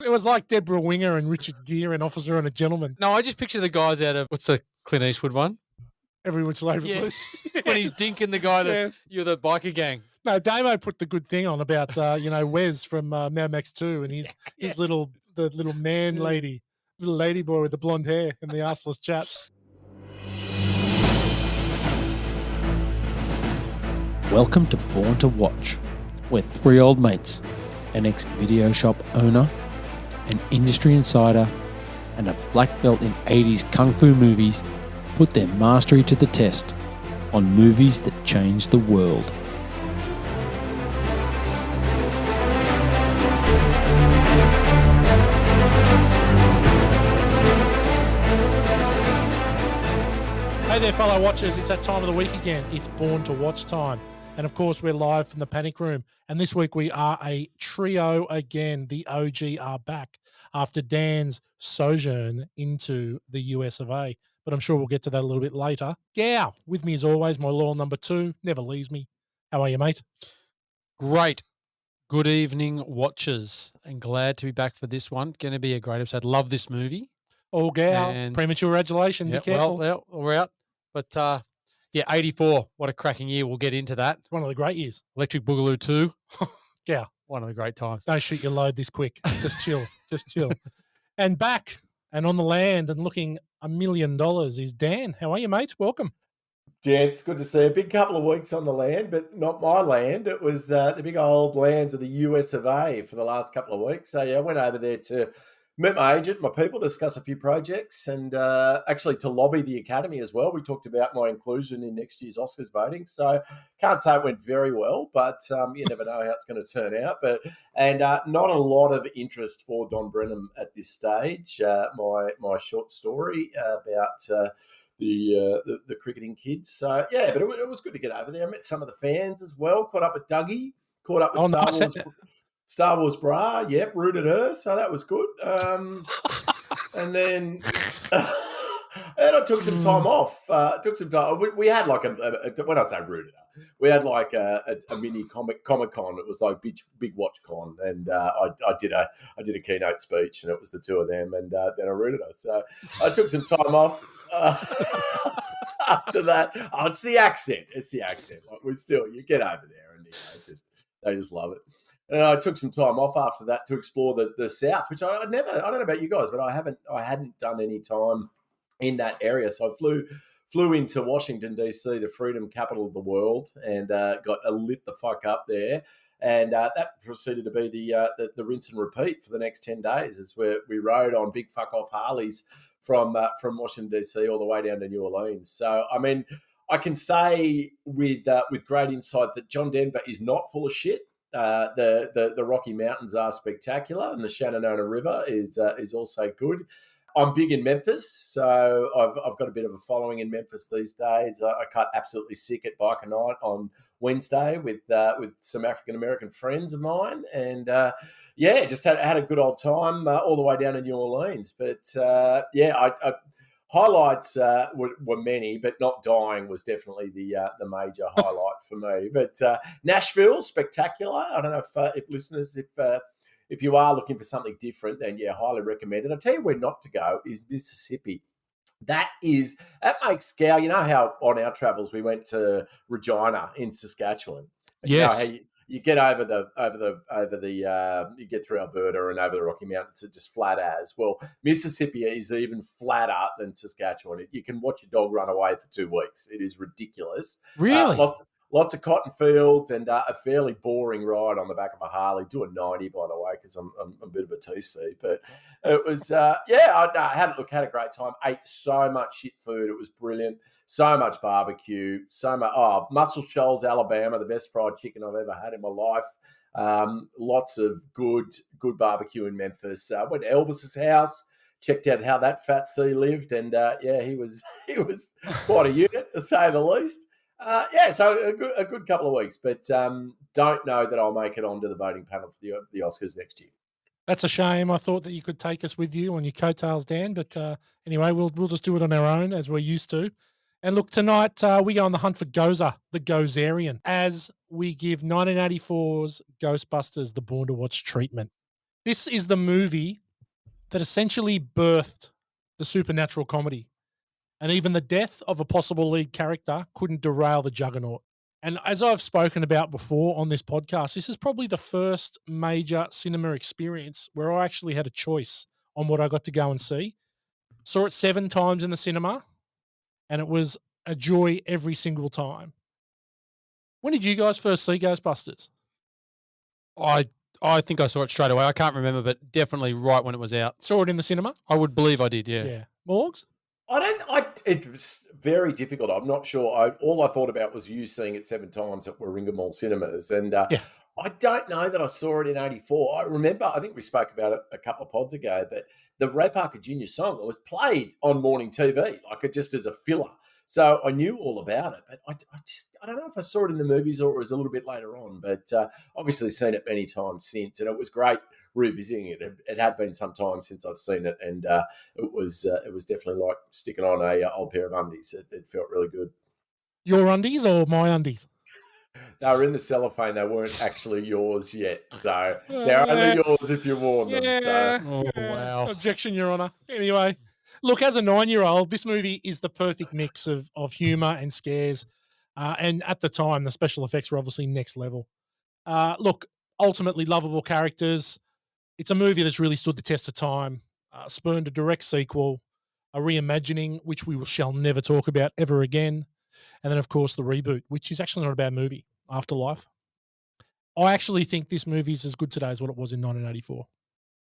It was like Deborah Winger and Richard Gere and Officer and a Gentleman. No, I just picture the guys out of, what's the Clint Eastwood one? Every Which Way But Yeah. Loose. When he's dinking the guy that Yes. you're the biker gang. No, Damo put the good thing on about Wes from Mad Max 2 and his little man lady, little lady boy with the blonde hair and the arseless chaps. Welcome to Born to Watch, where three old mates, an ex-video shop owner, an industry insider, and a black belt in 80s kung fu movies put their mastery to the test on movies that changed the world. Hey there, fellow watchers. It's that time of the week again. It's Born to Watch time. And of course, we're live from the Panic Room. And this week we are a trio again. The OG are back after Dan's sojourn into the US of A. But I'm sure we'll get to that a little bit later. Gow, with me as always, my loyal number two, never leaves me. How are you, mate? Great. Good evening, watchers. And glad to be back for this one. Going to be a great episode. Love this movie. Oh, Gow, premature adulation. Yeah, be careful. Well, we're out. But 84. What a cracking year. We'll get into that. It's one of the great years. Electric Boogaloo 2. Yeah. One of the great times. Don't shoot your load this quick. Just chill. Just chill. And back and on the land and looking $1 million is Dan. How are you, mate? Welcome. Gents, good to see you. A big couple of weeks on the land, but not my land. It was the big old lands of the US of A for the last couple of weeks. So, yeah, I went over there to meet my agent, my people, discuss a few projects, and actually to lobby the Academy as well. We talked about my inclusion in next year's Oscars voting. So can't say it went very well, but you never know how it's going to turn out. And not a lot of interest for Don Brennan at this stage. My short story about the cricketing kids. So, yeah, but it was good to get over there. I met some of the fans as well, caught up with Dougie, caught up with Star Wars bra, yep, rooted her, so that was good. And then I took some time off. We had like when I say rooted her, we had like a mini Comic Con. It was like big watch con, and I did a keynote speech, and it was the two of them, and then I rooted her. So I took some time off. After that, it's the accent. Like you get over there, and they just love it. And I took some time off after that to explore the South, which I don't know about you guys, but I hadn't done any time in that area. So I flew into Washington, D.C., the freedom capital of the world, and got lit the fuck up there. And that proceeded to be the rinse and repeat for the next 10 days as we rode on big fuck off Harleys from Washington, D.C. all the way down to New Orleans. So, I mean, I can say with great insight that John Denver is not full of shit. The Rocky Mountains are spectacular, and the Shenandoah River is also good. I'm big in Memphis, so I've got a bit of a following in Memphis these days. I cut absolutely sick at Biker Night on Wednesday with some African American friends of mine, and just had a good old time all the way down to New Orleans. But highlights were many, but not dying was definitely the major highlight for me. But Nashville, spectacular. I don't know if listeners, if you are looking for something different, then highly recommend it. I'll tell you where not to go is Mississippi. That makes Gow. You know how on our travels we went to Regina in Saskatchewan. Yes. You know how you get over the you get through Alberta and over the Rocky Mountains, it's just flat as. Well, Mississippi is even flatter than Saskatchewan. You can watch your dog run away for 2 weeks. It is ridiculous. Really? Lots of cotton fields and a fairly boring ride on the back of a Harley. Doing 90, by the way, because I'm a bit of a TC. But it was, I had a great time. Ate so much shit food. It was brilliant. So much barbecue. Muscle Shoals, Alabama, the best fried chicken I've ever had in my life. Lots of good barbecue in Memphis. Went to Elvis's house. Checked out how that fat C lived, and he was quite a unit to say the least. So a good couple of weeks, but don't know that I'll make it onto the voting panel for the Oscars next year. That's a shame. I thought that you could take us with you on your coattails, Dan, but anyway, we'll just do it on our own as we're used to. And look, tonight we go on the hunt for Gozer, the Gozerian, as we give 1984's Ghostbusters the Born to Watch treatment. This is the movie that essentially birthed the supernatural comedy. And even the death of a possible lead character couldn't derail the juggernaut. And as I've spoken about before on this podcast, this is probably the first major cinema experience where I actually had a choice on what I got to go and see. Saw it 7 times in the cinema, and it was a joy every single time. When did you guys first see Ghostbusters? I think I saw it straight away. I can't remember, but definitely right when it was out. Saw it in the cinema? I would believe I did, yeah. Yeah. Morgs? It was very difficult. I'm not sure. All I thought about was you seeing it 7 times at Warringah Mall Cinemas. And I don't know that I saw it in 84. I remember, I think we spoke about it a couple of pods ago, but the Ray Parker Jr. song, it was played on morning TV, like it just as a filler. So I knew all about it, but I don't know if I saw it in the movies or it was a little bit later on, but obviously seen it many times since. And it was great revisiting it. It had been some time since I've seen it, and it was definitely like sticking on a old pair of undies. It felt really good. Your undies or my undies? They were in the cellophane. They weren't actually yours yet, so they're only yours if you worn them. So. Oh, wow. Objection, Your Honour. Anyway, look, as a 9-year-old, this movie is the perfect mix of humour and scares. And at the time, the special effects were obviously next level. Look, ultimately lovable characters. It's a movie that's really stood the test of time, spurned a direct sequel, a reimagining, which we shall never talk about ever again. And then, of course, the reboot, which is actually not a bad movie, Afterlife. I actually think this movie is as good today as what it was in 1984.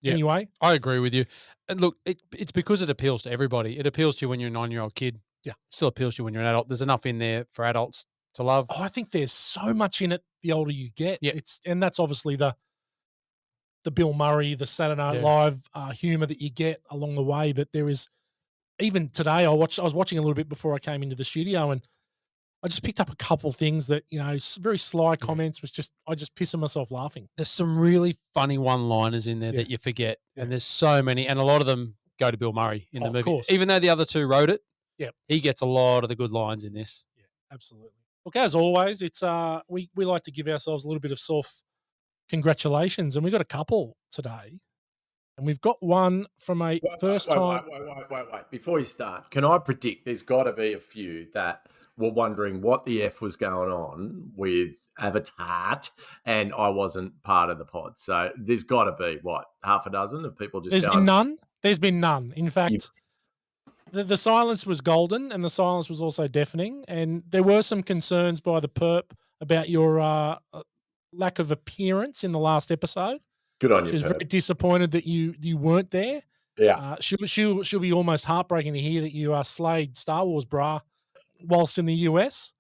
Yeah. Anyway. I agree with you. And look, it's because it appeals to everybody. It appeals to you when you're a 9-year-old kid. Yeah. It still appeals to you when you're an adult. There's enough in there for adults to love. Oh, I think there's so much in it the older you get. Yeah. And that's obviously the Bill Murray, the Saturday Night Live humor that you get along the way. But there is, even today, I was watching a little bit before I came into the studio, and I just picked up a couple of things that, very sly comments I just pissing myself laughing. There's some really funny one-liners in there that you forget. And there's so many, and a lot of them go to Bill Murray in the movie. Of course. Even though the other two wrote it, Yep. he gets a lot of the good lines in this. Yeah, absolutely. Look, as always, it's we like to give ourselves a little bit of self-congratulations, and we've got a couple today. And we've got one from a first time. Wait. Before you start, can I predict there's got to be a few that were wondering what the F was going on with Avatar, and I wasn't part of the pod. So there's got to be, half a dozen of people just There's been none. There's been none. In fact, the silence was golden, and the silence was also deafening. And there were some concerns by the perp about your lack of appearance in the last episode. Good on you, She's perp. very disappointed that you weren't there. Yeah. She'll be almost heartbreaking to hear that you slayed Star Wars bra whilst in the US.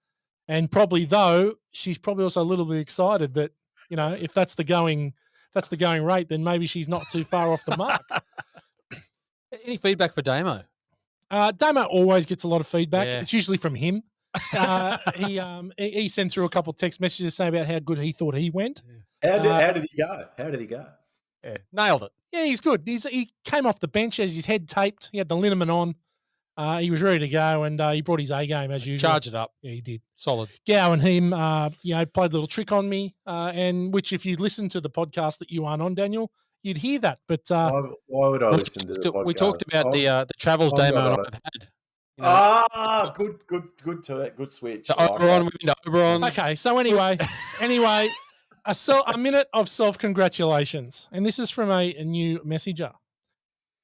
And probably, though, she's probably also a little bit excited that, if that's the going rate, then maybe she's not too far off the mark. Any feedback for Damo? Damo always gets a lot of feedback. Yeah. It's usually from him. He sent through a couple of text messages saying about how good he thought he went. How did he go? Yeah. Nailed it. Yeah, he's good. He came off the bench as his head taped. He had the liniment on. He was ready to go, and he brought his A game as usual. Charge it up. Yeah, he did. Solid. Gow and him, played a little trick on me, and which if you listen to the podcast that you aren't on, Daniel, you'd hear that. But why would I listen to the podcast? We talked about the travels Damo and I've had. Good switch. The Oberon, we've been to Oberon. Okay, so anyway, a minute of self-congratulations, and this is from a new messenger,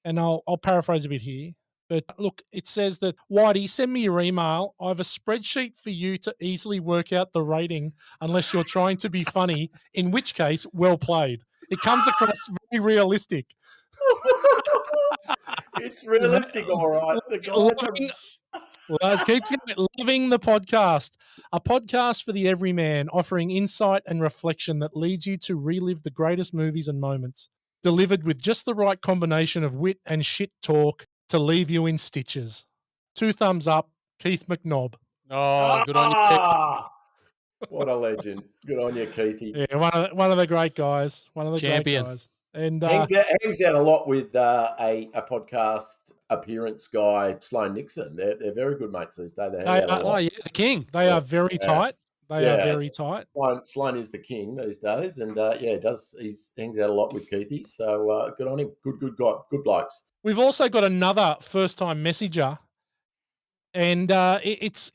and I'll paraphrase a bit here. But look, it says that, Whitey, send me your email. I have a spreadsheet for you to easily work out the rating unless you're trying to be funny, in which case, well played. It comes across very realistic. It's realistic, all right. It keeps loving the podcast. A podcast for the everyman, offering insight and reflection that leads you to relive the greatest movies and moments, delivered with just the right combination of wit and shit talk to leave you in stitches. 2 thumbs up, Keith McNobb. Oh, good on you. What a legend. Good on you, Keithy. Yeah, one of the great guys. One of the Champion. great guys. And hangs out a lot with a podcast appearance guy, Sloan Nixon. They're very good mates these days. The king. They are very tight. They are very tight. Sloan is the king these days, and he hangs out a lot with Keithy. So good on him. Good guy. Good blokes. We've also got another first-time messenger, and it's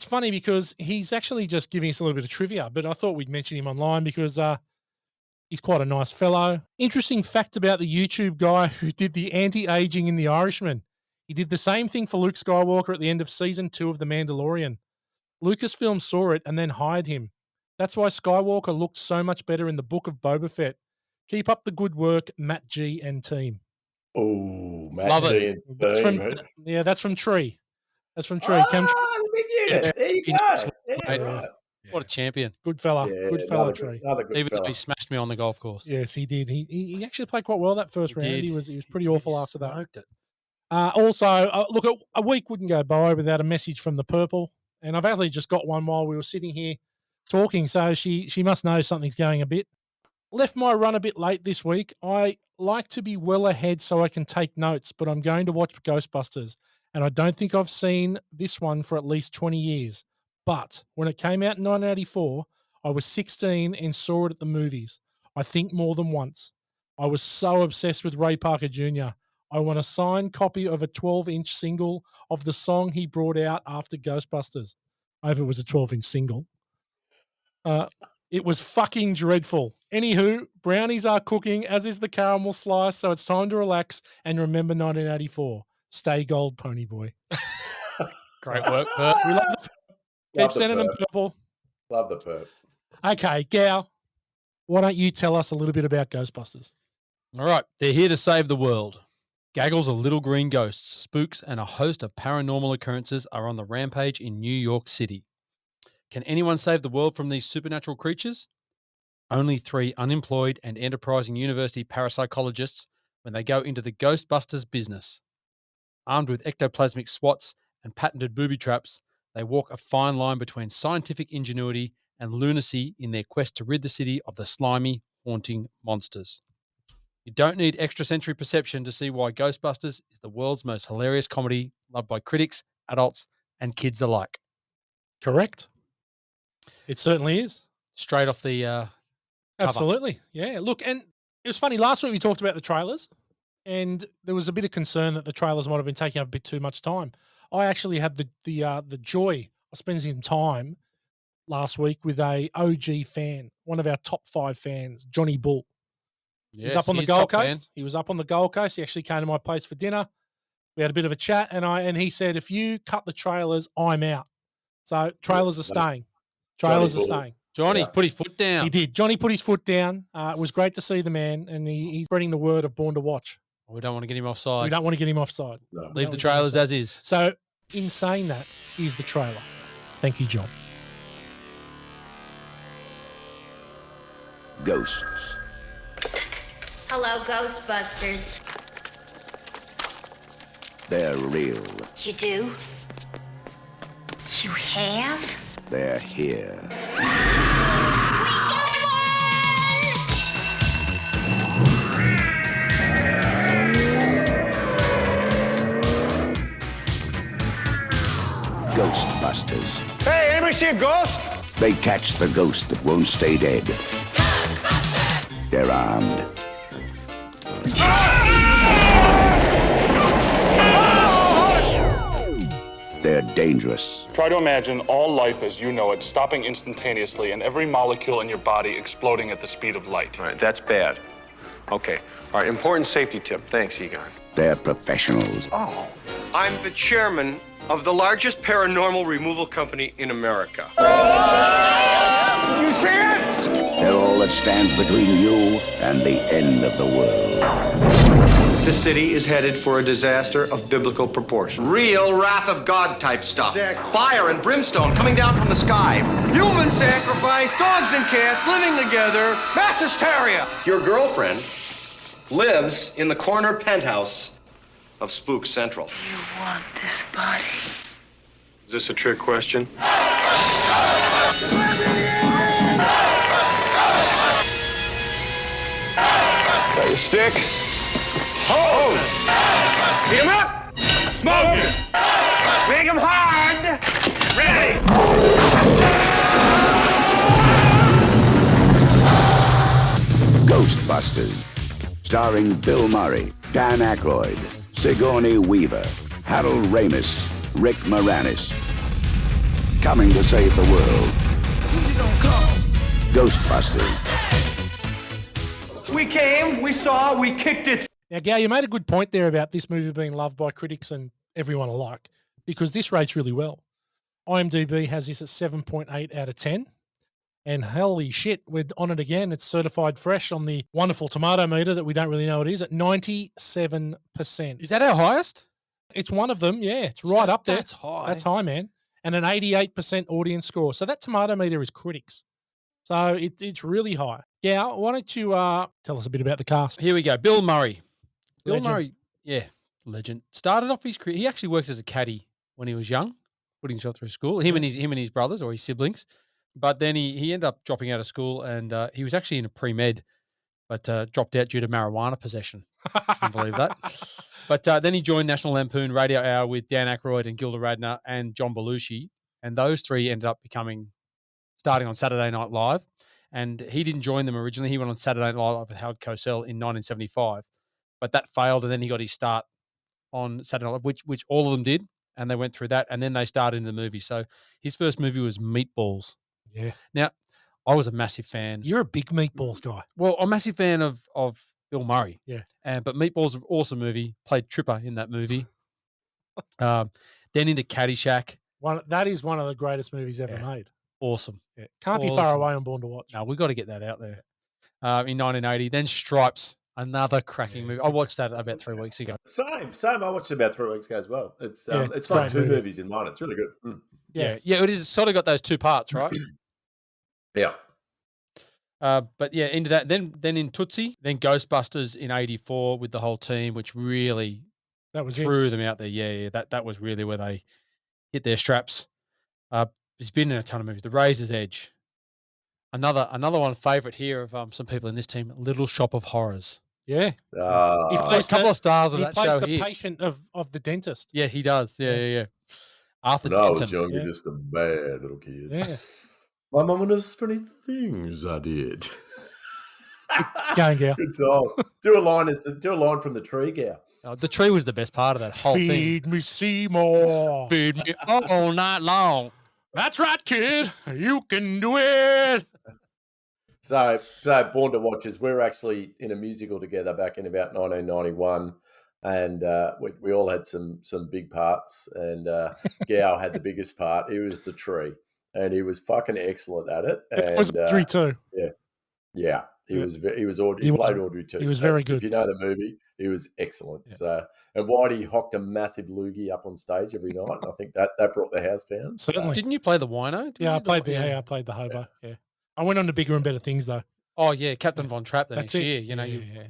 funny because he's actually just giving us a little bit of trivia. But I thought we'd mention him online because he's quite a nice fellow. Interesting fact about the YouTube guy who did the anti-aging in The Irishman. He did the same thing for Luke Skywalker at the end of season 2 of The Mandalorian. Lucasfilm saw it and then hired him. That's why Skywalker looked so much better in the Book of Boba Fett. Keep up the good work, Matt G and team. Oh, Matt Love G it. and That's team. that's from Tree. That's from Tree. The big unit. There you go. Yeah, right. What a champion. Good fella. Yeah, good fella, Tree. Another good Even though fella. he smashed me on the golf course. Yes, he did. He actually played quite well that first round. did. He was pretty awful after that. Smoked it. Also, look, a week wouldn't go by without a message from the Purple, and I've actually just got one while we were sitting here talking, so she must know something's going a bit. Left my run a bit late this week. I like to be well ahead so I can take notes, but I'm going to watch Ghostbusters, and I don't think I've seen this one for at least 20 years. But when it came out in 1984, I was 16 and saw it at the movies. I think more than once. I was so obsessed with Ray Parker Jr. I want a signed copy of a 12-inch single of the song he brought out after Ghostbusters. I hope it was a 12-inch single. It was fucking dreadful. Anywho, brownies are cooking, as is the caramel slice, so it's time to relax and remember 1984. Stay gold, pony boy. Great work, Perp. We love the keep sending them purple. Love the Perp. Okay, Gal, why don't you tell us a little bit about Ghostbusters? All right. They're here to save the world. Gaggles of little green ghosts, spooks, and a host of paranormal occurrences are on the rampage in New York City. Can anyone save the world from these supernatural creatures? Only 3 unemployed and enterprising university parapsychologists when they go into the Ghostbusters business. Armed with ectoplasmic swats and patented booby traps, they walk a fine line between scientific ingenuity and lunacy in their quest to rid the city of the slimy, haunting monsters. You don't need extrasensory perception to see why Ghostbusters is the world's most hilarious comedy, loved by critics, adults, and kids alike. Correct. It certainly is. Straight off the cover. Absolutely. Yeah. Look, and it was funny. Last week we talked about the trailers, and there was a bit of concern that the trailers might have been taking up a bit too much time. I actually had the joy of spending some time last week with a OG fan, one of our top 5 fans, Johnny Bull. He was up on the Gold Coast. He was up on the Gold Coast. He actually came to my place for dinner. We had a bit of a chat, and he said, if you cut the trailers, I'm out. So trailers are staying. Trailers are staying. Johnny put his foot down. He did. Johnny put his foot down. It was great to see the man, and he's spreading the word of Born to Watch. We don't want to get him offside. We don't want to get him offside. No. Leave the trailers as is. So, in saying that, here's the trailer. Thank you, John. Ghosts. Hello, Ghostbusters. They're real. You do? You have? They're here. Ghostbusters. Hey, anybody see a ghost? They catch the ghost that won't stay dead. Ghostbusters! They're armed. They're dangerous. Try to imagine all life as you know it stopping instantaneously and every molecule in your body exploding at the speed of light. All right, that's bad. Okay. All right, important safety tip. Thanks, Egon. They're professionals. Oh, I'm the chairman of the largest paranormal removal company in America. You see it? They're all that stands between you and the end of the world. The city is headed for a disaster of biblical proportion. Real wrath of God type stuff. Exactly. Fire and brimstone coming down from the sky. Human sacrifice, dogs and cats living together, mass hysteria. Your girlfriend lives in the corner penthouse of Spook Central. You want this body? Is this a trick question? Got your stick? Hold! Beat him up! Smoke it! Make him hard! Ready! Ghostbusters. Starring Bill Murray, Dan Aykroyd, Sigourney Weaver, Harold Ramis, Rick Moranis. Coming to save the world. Who you gonna call? Ghostbusters. We came, we saw, we kicked it. Now, Gal, you made a good point there about this movie being loved by critics and everyone alike, because this rates really well. IMDb has this at 7.8 out of 10. And holy shit, we're on it again. It's certified fresh on the wonderful tomato meter that we don't really know what it is at 97%. Is that our highest? It's one of them, yeah. It's right up there. That's high. That's high, man. And an 88% audience score. So that tomato meter is critics. So it's really high. Gal, why don't you tell us a bit about the cast? Here we go. Bill Murray. Legend. Bill Murray, yeah, legend. Started off his career. He actually worked as a caddy when he was young, putting himself through school. Him and his brothers or his siblings. But then he ended up dropping out of school, and he was actually in a pre-med, but dropped out due to marijuana possession. Can't believe that. But then he joined National Lampoon Radio Hour with Dan Aykroyd and Gilda Radner and John Belushi, and those three ended up starting on Saturday Night Live. And he didn't join them originally. He went on Saturday Night Live with Howard Cosell in 1975, but that failed, and then he got his start on Saturday Night Live, which all of them did, and they went through that, and then they started in the movie. So his first movie was Meatballs. Yeah. Now, I was a massive fan. You're a big Meatballs guy. Well, I'm a massive fan of Bill Murray. Yeah. But Meatballs was an awesome movie. Played Tripper in that movie. Then into Caddyshack. That is one of the greatest movies ever made. Awesome. Yeah. Can't be far away on Born to Watch. No, we've got to get that out there. In 1980. Then Stripes, another cracking movie. I watched that about 3 weeks ago. Same. I watched it about 3 weeks ago as well. It's it's like great two movie. movies in one. It's really good. Yeah, it is sort of got those two parts, right? Yeah. But yeah, into that. Then in Tootsie, then Ghostbusters in 84 with the whole team, which really threw them out there. Yeah, that was really where they hit their straps. He's been in a ton of movies. The Razor's Edge. Another one favorite here of some people in this team, Little Shop of Horrors. Yeah. He plays a couple of stars of that show. He plays the here. patient of the dentist. Yeah, he does. Yeah. Arthur When I was Denton. younger, just a bad little kid. Yeah. My mum knows funny things I did. Going, Gal. Good time. Do a line from the tree, Gal. The tree was the best part of that whole thing. Feed me Seymour. Feed me all night long. That's right, kid. You can do it. So Born to Watchers, we were actually in a musical together back in about 1991, and we all had some big parts, and Gow had the biggest part. He was the tree, and he was fucking excellent at it. And It was Audrey too. Yeah. He played Audrey too. He was very good. If you know the movie, he was excellent. Yeah. So, and Whitey hocked a massive loogie up on stage every night, and I think that brought the house down. Certainly. Didn't you play the wino? I played I played the hobo. Yeah. I went on to bigger and better things though. Oh yeah, Captain Von Trapp the next year. You know, yeah,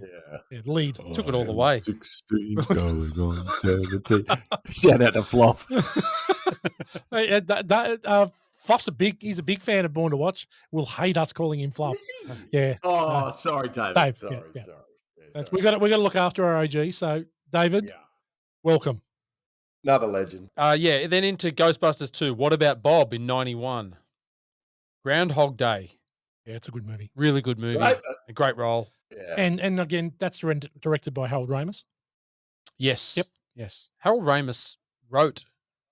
lead. Took it all the way. 16 going on 17. Shout out to Fluff. Fluff's he's a big fan of Born to Watch. Will hate us calling him Fluff. Yeah. Oh, sorry, David. Dave. Sorry. We got to look after our OG. So, David, welcome. Another legend. Then into Ghostbusters 2. What about Bob in 91? Groundhog Day. Yeah, it's a good movie. Really good movie. A great role. Yeah. And again, that's directed by Harold Ramis. Yes. Yep. Yes. Harold Ramis wrote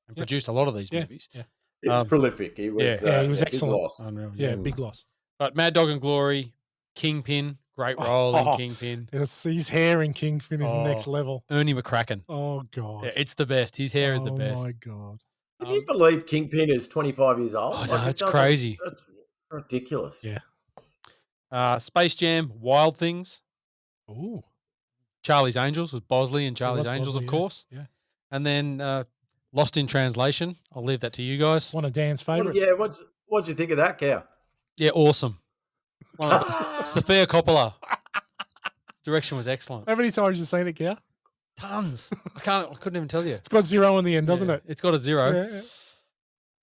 and produced a lot of these movies. Yeah. It's prolific. He was, he was excellent. Big loss. Unreal. Yeah, big loss. But Mad Dog and Glory, Kingpin, great role in Kingpin. His hair in Kingpin is next level. Ernie McCracken. Oh, God. Yeah, it's the best. His hair is the best. Oh, my God. Can you believe Kingpin is 25 years old? Oh, no, it's crazy. That's ridiculous. Yeah. Space Jam, Wild Things. Ooh. Charlie's Angels with Bosley and Charlie's Angels, Bosley, of course. Yeah. And then Lost in Translation. I'll leave that to you guys. One of Dan's favourites. What'd you think of that, Cow? Yeah, awesome. Sophia Coppola. Direction was excellent. How many times have you seen it, Cow? Tons. I couldn't even tell you. It's got 0 in the end, doesn't it? It's got a 0. Yeah.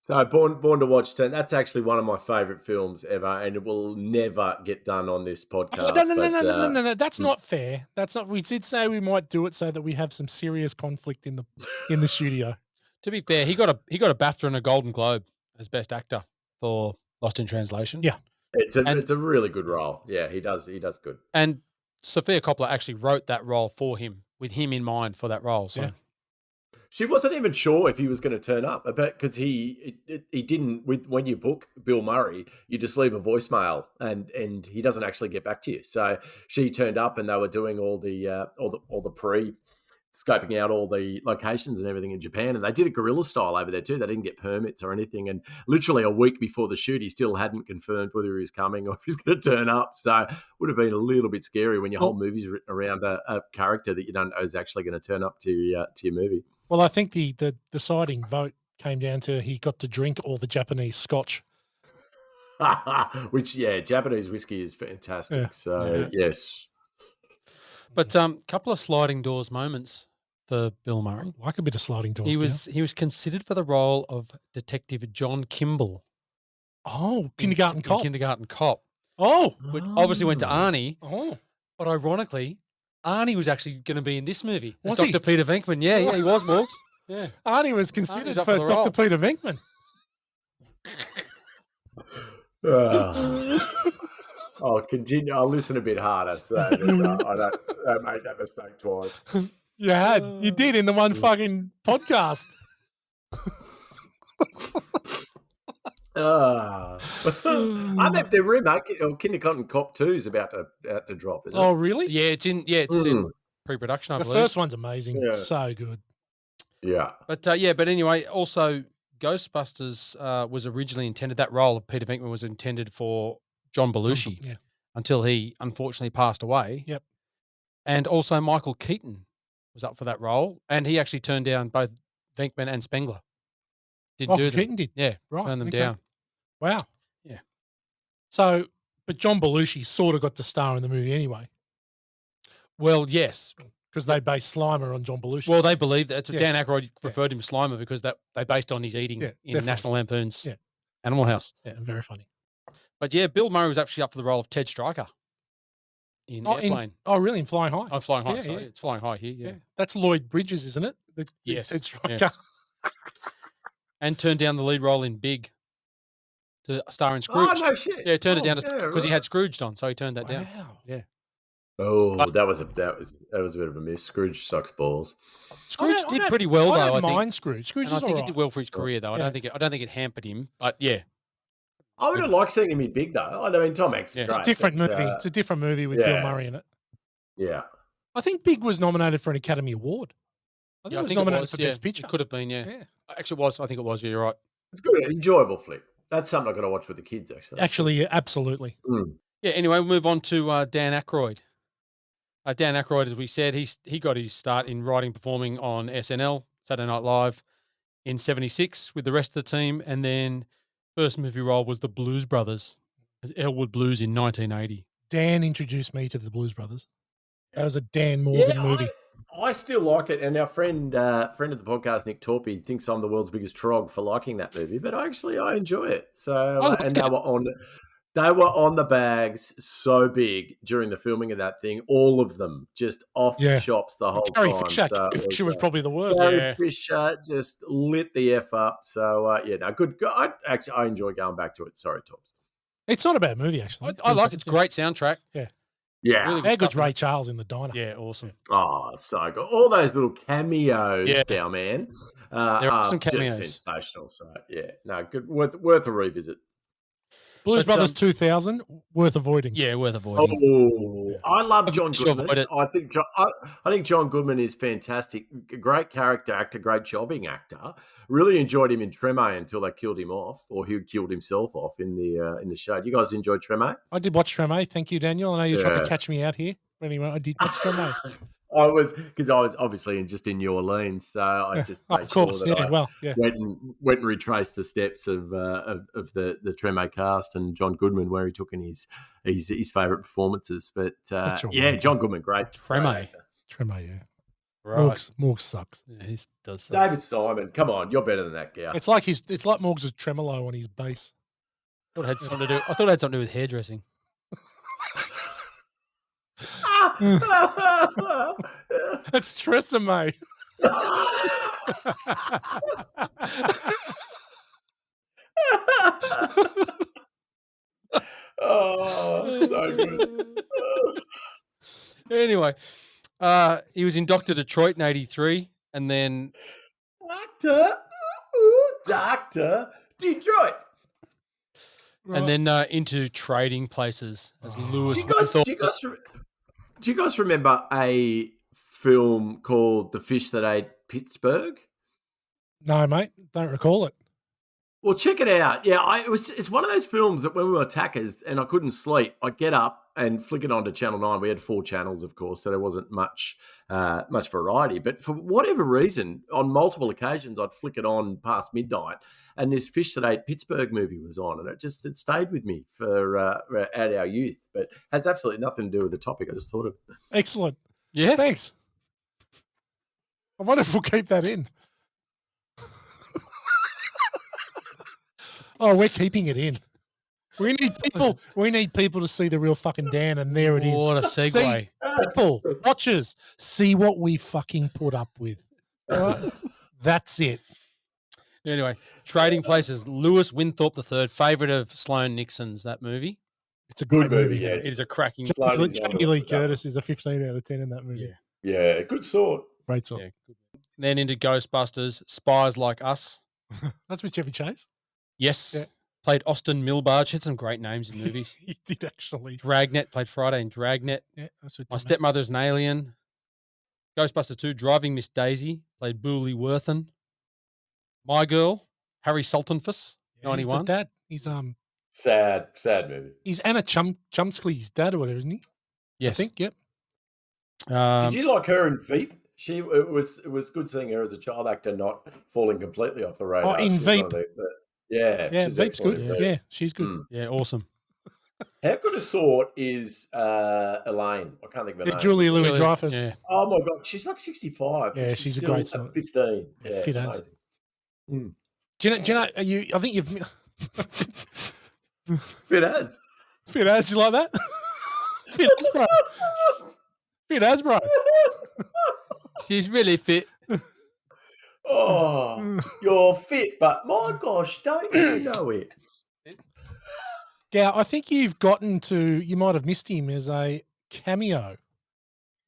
So Born to Watch 10, that's actually one of my favourite films ever, and it will never get done on this podcast. No. That's not fair. That's not. We did say we might do it so that we have some serious conflict in the studio. To be fair, he got a BAFTA and a Golden Globe as Best Actor for Lost in Translation. Yeah. It's a really good role. Yeah, he does good. And Sophia Coppola actually wrote that role for him, with him in mind for that role. So. Yeah. She wasn't even sure if he was going to turn up, because he didn't. When you book Bill Murray, you just leave a voicemail, and he doesn't actually get back to you. So she turned up, and they were doing all the pre scoping out all the locations and everything in Japan, and they did it guerrilla style over there too. They didn't get permits or anything, and literally a week before the shoot, he still hadn't confirmed whether he was coming or if he's going to turn up. So it would have been a little bit scary when your whole movie's written around a character that you don't know is actually going to turn up to your movie. Well, I think the deciding vote came down to he got to drink all the Japanese scotch. Which, Japanese whiskey is fantastic. Yeah. So, yes. But couple of sliding doors moments for Bill Murray. I like a bit of sliding doors. He was considered for the role of Detective John Kimball. Oh, Kindergarten Cop. Kindergarten Cop. Oh. Which obviously went to Arnie. Oh. But ironically, Arnie was actually going to be in this movie. Was Dr. he? Peter Venkman. Yeah, he was, Morgs. Yeah. Arnie was considered up for for the Dr. role. Peter Venkman. I'll continue. I'll listen a bit harder so that I don't make that mistake twice. You did in the one fucking podcast. I think the remake of Kindergarten Cop 2 is about to drop, isn't it? Oh, really? Yeah, it's in pre-production, I The believe. first one's amazing. Yeah. It's so good. Yeah. But but anyway, also Ghostbusters was originally intended, that role of Peter Venkman was intended for John Belushi Yeah. until he unfortunately passed away. Yep. And also Michael Keaton was up for that role, and he actually turned down both Venkman and Spengler. Didn't do them. Keaton did. Yeah, Right, turned them okay. down. Wow. Yeah. So, but John Belushi sort of got the star in the movie anyway, Well, yes. because they based Slimer on John Belushi. Well, they believe that. So Yeah. Dan Aykroyd referred him to Slimer because that they based on his eating Yeah, in definitely. National Lampoon's Yeah. Animal House. Yeah, very funny. But yeah, Bill Murray was actually up for the role of Ted Stryker in Airplane. Really? In Flying High? Oh, Flying High. Yeah, Sorry, yeah. it's Flying High here. Yeah. Yeah. That's Lloyd Bridges, isn't it? Yes, Ted Stryker. yes. And turned down the lead role in Big to star in Scrooge. Oh, no shit. Yeah, turned it down because he right. had Scrooged on, so he turned that down. Wow. Yeah. Oh, that was a bit of a miss. Scrooge sucks balls. Scrooge did pretty well, I though. don't I think. mind Scrooge. Scrooge And I is think all he right. did well for his career, though. Yeah. I don't think it hampered him, but yeah. I would have liked seeing him in Big, though. I mean, Tom Hanks is Yeah. great. It's a different but, movie. It's a different movie with yeah. Bill Murray in it. Yeah. I think Big was nominated for an Academy Award. I think Yeah, it was nominated for Best yeah. Picture. It could have been, yeah. Yeah. Actually, it was. I think it was. Yeah, you're right. It's good. Enjoyable flick. That's something I've got to watch with the kids, actually. Actually, yeah, absolutely. Yeah. Anyway, we'll move on to Dan Aykroyd. Dan Aykroyd, as we said, he got his start in writing, performing on SNL, Saturday Night Live, in '76 with the rest of the team, and then first movie role was the Blues Brothers, as Elwood Blues in 1980. Dan introduced me to the Blues Brothers. That was a Dan Morgan movie. I still like it, and our friend of the podcast, Nick Torpy, thinks I'm the world's biggest trog for liking that movie, but I enjoy it. So, and they were on the bags so big during the filming of that thing. All of them just off the shops the whole Carrie time. Fisher. So Carrie Fisher was probably the worst. Carrie Fisher just lit the F up. So good. I enjoy going back to it. Sorry, Tops. It's not a bad movie, actually. I like it. It's a great soundtrack. Yeah. Yeah. Really How good's stuff. Ray Charles in the diner? Yeah, awesome. Oh, so good. All those little cameos now, man. There are some cameos. Just sensational. So, yeah. No, good. Worth a revisit. Blues Brothers 2000, worth avoiding. Yeah, worth avoiding. Oh, I love John Should avoid Goodman. it. I think John Goodman is fantastic. Great character actor, great jobbing actor. Really enjoyed him in Treme until they killed him off, or he killed himself off in the show. Do you guys enjoy Treme? I did watch Treme. Thank you, Daniel. I know you're trying to catch me out here. Anyway, I did watch Treme. I was obviously just in New Orleans, so I just made of course, sure that yeah, went and retraced the steps of the Treme cast and John Goodman, where he took in his favourite performances. But John Goodman, great. Treme, yeah. Right. Morgs sucks. Yeah, he does. David Simon, come on, you're better than that guy. It's like Morgs' tremolo on his bass. I thought it had something to do with hairdressing. It's Tresemme. Oh, so good. Anyway, he was in Dr. Detroit in 83, and then Doctor Detroit. and then into Trading Places as Lewis. Do you guys remember a film called The Fish That Ate Pittsburgh? No, mate, don't recall it. Well, check it out. Yeah, it's one of those films that when we were attackers and I couldn't sleep, I'd get up and flick it onto Channel 9. We had 4 channels, of course, so there wasn't much variety. But for whatever reason, on multiple occasions, I'd flick it on past midnight, and this Fish That Ate Pittsburgh movie was on, and it stayed with me for at our youth, but has absolutely nothing to do with the topic. I just thought of it. Excellent. Yeah, thanks. I wonder if we'll keep that in. Oh, we're keeping it in. We need people to see the real fucking Dan, and there it is. What a segue. See, people, watchers, see what we fucking put up with. Right? That's it. Anyway, Trading Places. Lewis Winthorpe III, favourite of Sloane Nixon's, that movie. It's a good movie. Yes. It is a cracking Jamie Lee Curtis is a 15 out of 10 in that movie. Yeah, good sort. Great sort. Yeah, good. Then into Ghostbusters, Spies Like Us. That's with Chevy Chase. Yes. Yeah. Played Austin Milbarge. Had some great names in movies. He did actually. Dragnet. Played Friday in Dragnet. Yeah, that's with My Tom Stepmother's an Alien. Ghostbusters 2, Driving Miss Daisy. Played Booley Worthen. My Girl, Harry Sultanfuss, Hanks. 91. He's the dad. He's sad movie. He's Anna Chumsky's dad or whatever, isn't he? Yes. I think. Yep. Did you like her in Veep? It was good seeing her as a child actor not falling completely off the radar. Oh, in Veep. Yeah, Veep's excellent good. in Veep. Yeah, she's good. Mm. Yeah, awesome. How good a sort is Elaine? I can't think of her name. Julia Louis-Dreyfus. Yeah. Oh my god, she's like 65. Yeah, she's a great sort. 15. Yeah, Yeah, fit as. amazing. Mm. Do you know? I think you've Fit as. fit as. You like that? Fit as, bro. Fit as, bro. She's really fit. Oh, you're fit, but my gosh, don't you know it? Yeah, I think you might have missed him as a cameo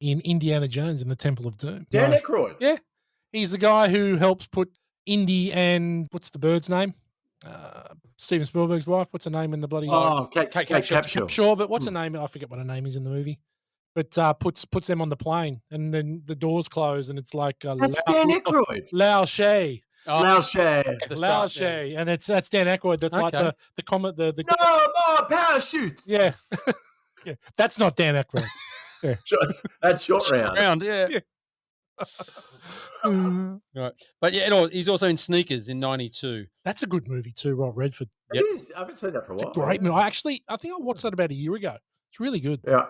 in Indiana Jones and the Temple of Doom. Dan Aykroyd. Yeah. He's the guy who helps put Indy and what's the bird's name? Steven Spielberg's wife. What's her name in the bloody Kate Capshaw. Sure, but what's her name? I forget what her name is in the movie. But puts them on the plane, and then the doors close, and it's like That's Dan Aykroyd. Lao She. Lao She. Lao She, and that's Dan Aykroyd. That's like the comment. The No more parachute. yeah, yeah. That's not Dan Aykroyd. Yeah. That's Short Round. Yeah. Right. But yeah, he's also in Sneakers in 92. That's a good movie too, Rob Redford. It is. I haven't seen that for a while. It's a great movie. I think I watched that about a year ago. It's really good. Yeah.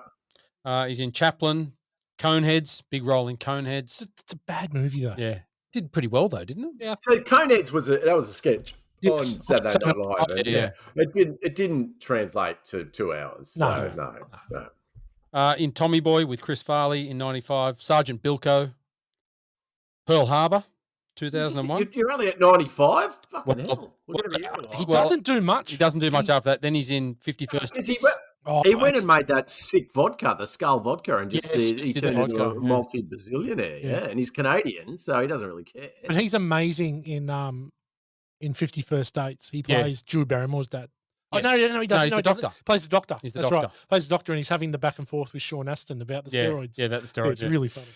He's in Chaplin, Coneheads, big role in Coneheads. It's a bad movie though. Yeah. Did pretty well though, didn't it? Yeah. So Coneheads was a sketch on Saturday Night Live. and, Yeah. It didn't translate to 2 hours. So no. In Tommy Boy with Chris Farley in 95, Sergeant Bilko, Pearl Harbor, 2001. You're only at 95? Fucking Well, hell. He doesn't do much. He doesn't do much after that. Then he's in 51st. He went and made that sick vodka, the Skull vodka, and just he did the turned into vodka, a multi-bazillionaire. Yeah, and he's Canadian, so he doesn't really care. But he's amazing in 51st Dates. He plays Drew Barrymore's dad. Yes. Oh, no, he doesn't. he's the doctor. He plays the doctor. He's the That's doctor. right. Plays the doctor, and he's having the back and forth with Sean Astin about the steroids. Yeah, about the steroids. It's really funny.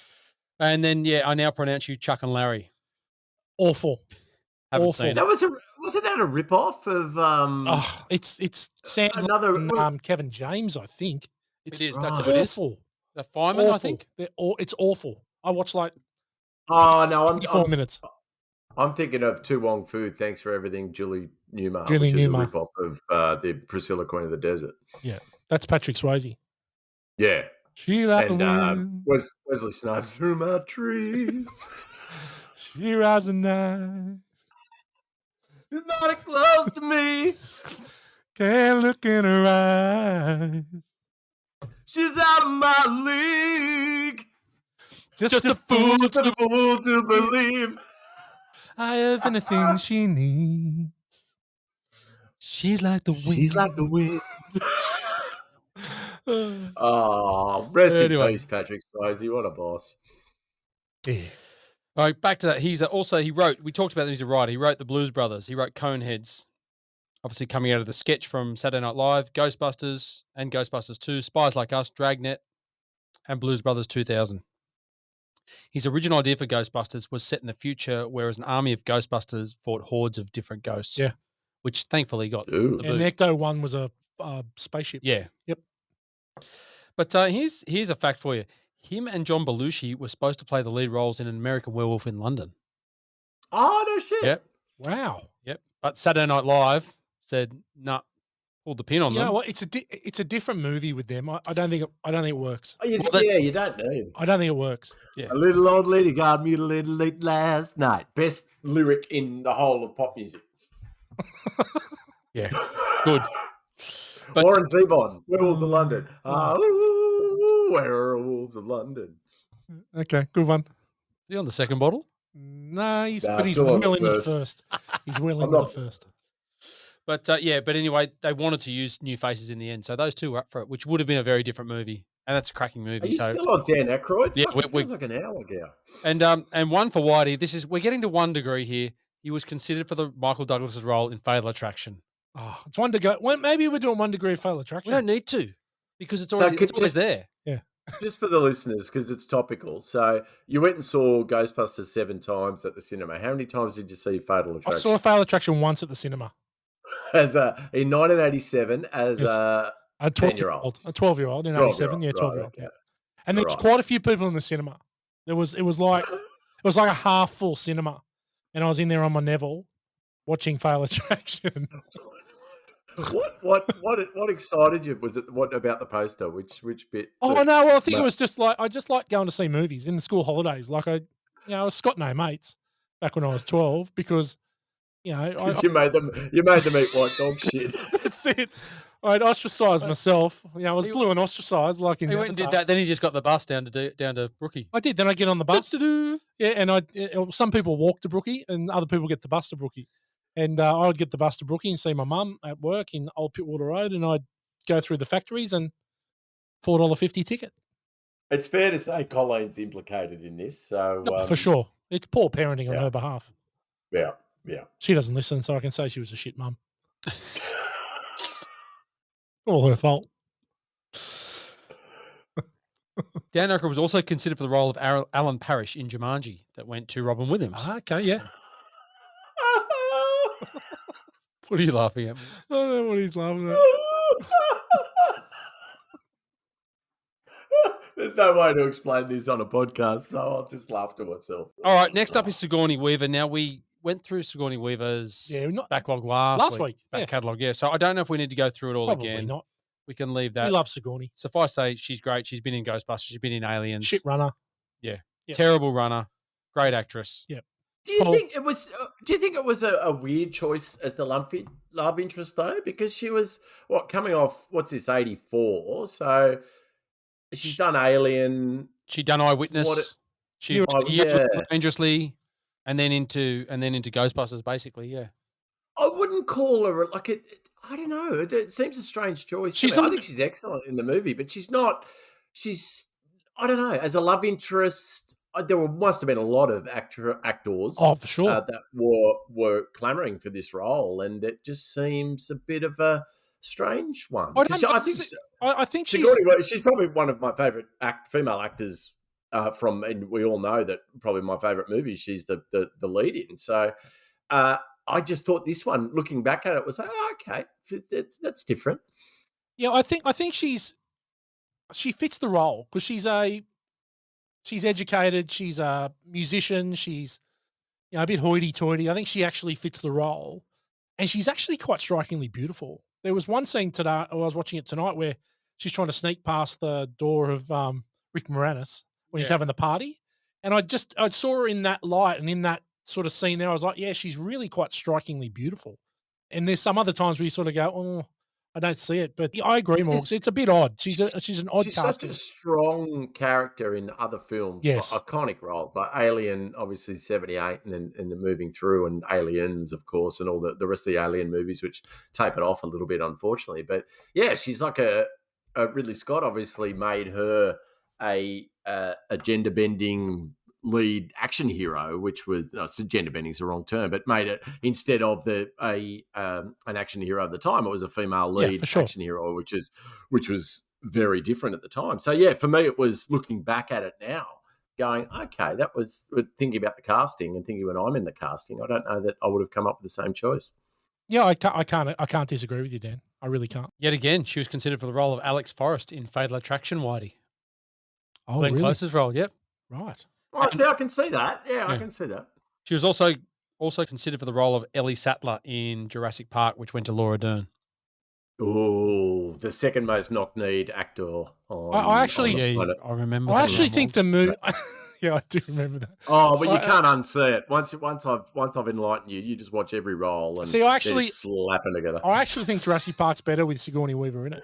And then, I now pronounce you Chuck and Larry. Awful. Haven't Awful. seen it. That wasn't that a rip-off of It's Sandler and Kevin James, I think. It is. That's who it is. awful. The fireman, Awful. I think. It's awful. I watched like I'm 24 minutes. I'm thinking of Tu Wong Fu, Thanks for Everything, Julie Newmar, Julie which is Newmar. a rip-off of the Priscilla Queen of the Desert. Yeah, that's Patrick Swayze. Yeah. She like And Wesley Snipes, Through My Trees. she rising night. She's not close to me. Can't look in her eyes. She's out of my league. Just a fool to believe. I have anything she needs. She's like the wind. She's like the wind. Oh, rest Anyway. in peace, Patrick Swayze. What a boss. Yeah. All right, back to that. He wrote, we talked about that he's a writer. He wrote The Blues Brothers. He wrote Coneheads, obviously coming out of the sketch from Saturday Night Live, Ghostbusters and Ghostbusters 2, Spies Like Us, Dragnet, and Blues Brothers 2000. His original idea for Ghostbusters was set in the future, whereas an army of Ghostbusters fought hordes of different ghosts. Yeah. Which thankfully got Ooh. the And boot. Ecto 1 was a spaceship. Yeah. Yep. But here's a fact for you. Him and John Belushi were supposed to play the lead roles in An American Werewolf in London. Oh, no shit. Yep. Wow. Yep. But Saturday Night Live said, nah, pulled the pin on You them. know what? It's a different movie with them. I don't think it works. Oh, you, Well, yeah, you don't need. I don't think it works. Yeah. A little old lady got mutilated late last night. Best lyric in the whole of pop music. Yeah. Good. But Warren Zevon, Werewolves of London. Werewolves of London. Okay, good one. is he on the second bottle? No, he's Nah, but he's still on the well into the first. first. He's well I'm into the not- first. But but anyway, they wanted to use new faces in the end. So those two were up for it, which would have been a very different movie. And that's a cracking Are movie. you So still on Dan Aykroyd? Yeah, Fuck, it we- feels like an hour ago. and one for Whitey. We're getting to 1 degree here. He was considered for the Michael Douglas's role in Fatal Attraction. Oh, it's 1 degree. Well, maybe we're doing 1 degree of fatal We attraction. don't need to because it's So already could it's always just- there. Just for the listeners, because it's topical. So you went and saw Ghostbusters 7 times at the cinema. How many times did you see Fatal I Attraction? saw fatal attraction once at the cinema. In 1987 as Yes. a A 10-year-old. 12-year-old in 12-year-old. 87. Yeah, Right, 12-year-old. okay. Yeah. And there was Right. quite a few people in the cinema. It was like a half full cinema, and I was in there on my Neville watching Fatal Attraction. What excited you? Was it what about the poster? Which bit? Oh that- no, well I think it No. was just like I just like going to see movies in the school holidays. Like I was got no mates back when I was 12 because I 'Cause you made them eat white dog shit. that's it. I'd ostracized myself. I was blue and ostracized like in He went and did Avatar. that. Then he just got the bus down to Brookie. I did. Then I get on the bus. Du-du-du. Yeah, and some people walk to Brookie, and other people get the bus to Brookie. And I would get the bus to Brookie and see my mum at work in Old Pittwater Road, and I'd go through the factories and $4.50 ticket. It's fair to say Colleen's implicated in this. So For sure, it's poor parenting on yeah. her behalf. Yeah. She doesn't listen, so I can say she was a shit mum. All her fault. Dan Aykroyd was also considered for the role of Alan Parrish in Jumanji that went to Robin Williams. Okay, yeah. What are you laughing at? Me? I don't know what he's laughing at. There's no way to explain this on a podcast, so I'll just laugh to myself. All right, next up is Sigourney Weaver. Now, we went through Sigourney Weaver's backlog last week. yeah. Back catalogue, yeah. So I don't know if we need to go through it all Probably again. not. We can leave that. We love Sigourney. Suffice to say, she's great. She's been in Ghostbusters. She's been in Aliens. Shit runner. Yeah. Yep. Terrible runner. Great actress. Yep. Do you think it was? A weird choice as the love interest though? Because she was coming off 84, so she's done Alien. She done Eyewitness. She Dangerously, and then into Ghostbusters, basically. Yeah. I wouldn't call her like it. I don't know. It seems a strange choice. I think she's excellent in the movie, but she's not. I don't know. As a love interest, there must have been a lot of actors. Oh, for sure. That were clamoring for this role, and it just seems a bit of a strange one. I think she's probably one of my favorite female actors. And we all know that probably my favorite movie she's the lead in. So I just thought this one, looking back at it, was like, okay, that's different. Yeah, I think she fits the role because she's educated, she's a musician, she's a bit hoity-toity. I think she actually fits the role, and she's actually quite strikingly beautiful. There was one scene today, I was watching it tonight, where she's trying to sneak past the door of Rick Moranis when he's having the party, and I saw her in that light and in that sort of scene there. I was like, yeah, she's really quite strikingly beautiful. And there's some other times where you sort of go, oh, I don't see it, but I agree, Morgs. It's a bit odd. She's an odd She's cast. such a strong character in other films. Yes. Like iconic roles like Alien, obviously 78, and then moving through, and Aliens, of course, and all the rest of the Alien movies, which tapered off a little bit, unfortunately. But yeah, she's like a Ridley Scott obviously made her a gender bending lead action hero, which was so gender bending is the wrong term, but made it instead of an action hero at the time, it was a female lead for sure. action hero, which was very different at the time. So yeah, for me, it was looking back at it now, going, okay, that was thinking about the casting and thinking when I'm in the casting, I don't know that I would have come up with the same choice. Yeah, I can't disagree with you, Dan. I really can't. Yet again, she was considered for the role of Alex Forrest in Fatal Attraction, Whitey. Oh, Glenn really? Close's role, yep. Right. Oh, see, I can see that. Yeah, I can see that. She was also considered for the role of Ellie Sattler in Jurassic Park, which went to Laura Dern. Oh, the second most knock-kneed actor. I actually, I remember. I actually think the movie. Yeah, I do remember that. Oh, but you can't unsee it. Once I've enlightened you, you just watch every role and see. I actually they're slapping together. I actually think Jurassic Park's better with Sigourney Weaver in it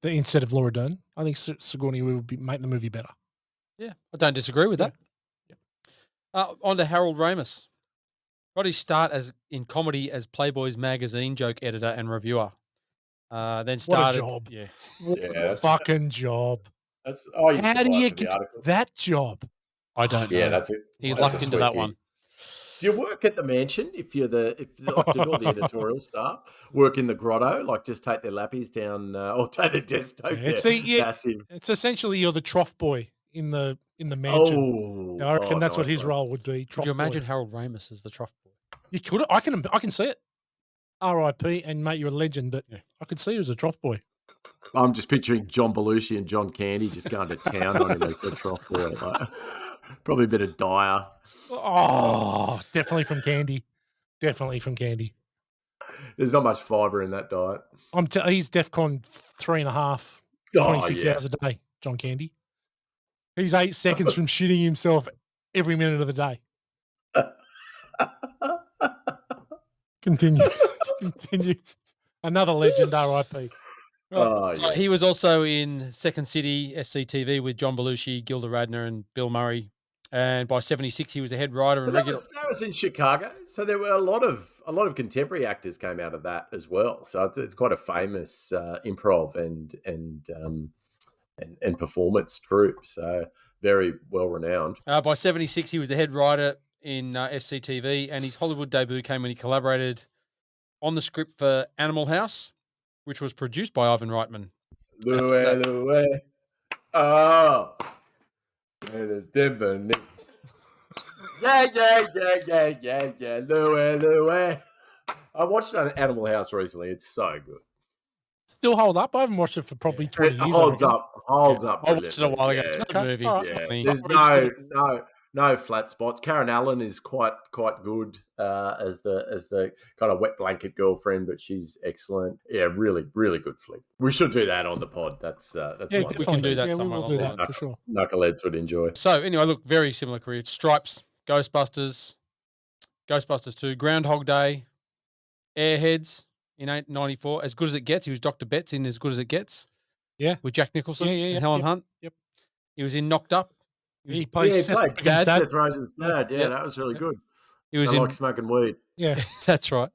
instead of Laura Dern. I think Sigourney Weaver would make the movie better. Yeah, I don't disagree with that. On to Harold Ramis. Got his start in comedy as Playboy's magazine joke editor and reviewer. Then started. What a job! Yeah, what a fucking job. How do you get that job? I don't know. Yeah, that's it. He's lucked into that one. Do you work at the mansion if you're did all the editorial staff work in the grotto? Like just take their lappies down or take their desk. Massive. It's essentially you're the trough boy in the mansion. I reckon that's what his role would be. Could you imagine Harold Ramis as the trough boy? You could. I can see it. R.I.P. and mate, you're a legend, but I could see you as a trough boy. I'm just picturing John Belushi and John Candy just going to town on him as the trough boy. Like, probably a bit of Dyer. Oh, definitely from Candy. Definitely from Candy. There's not much fibre in that diet. He's DEFCON 3.5, 26 hours a day, John Candy. He's 8 seconds from shitting himself every minute of the day. Continue. Another legend, R.I.P. So he was also in Second City, SCTV, with John Belushi, Gilda Radner, and Bill Murray. And by 76, he was a head writer and regular. That was in Chicago. So there were a lot of contemporary actors came out of that as well. So it's quite a famous improv and performance troupe. So very well renowned. By 76, he was the head writer in SCTV, and his Hollywood debut came when he collaborated on the script for Animal House, which was produced by Ivan Reitman. Louie. Oh. It is different. Yeah. Louie. I watched Animal House recently. It's so good. Still hold up? I haven't watched it for probably 20 years. Holds up. I watched it a while ago. It's a good movie. Yeah. There's no flat spots. Karen Allen is quite good as the kind of wet blanket girlfriend, but she's excellent. Yeah, really, really good flick. We should do that on the pod. That's we can do that. Yeah, we'll do that for sure. Knuckleheads would enjoy. So anyway, look, very similar career. Stripes, Ghostbusters 2, Groundhog Day, Airheads in 94. As Good as It Gets. He was Dr. Betts in As Good as It Gets. Yeah, with Jack Nicholson and Helen Hunt. Yep. He was in Knocked Up. He played Seth Rogen's dad. Yeah, that was really good. He was like smoking weed. Yeah, that's right.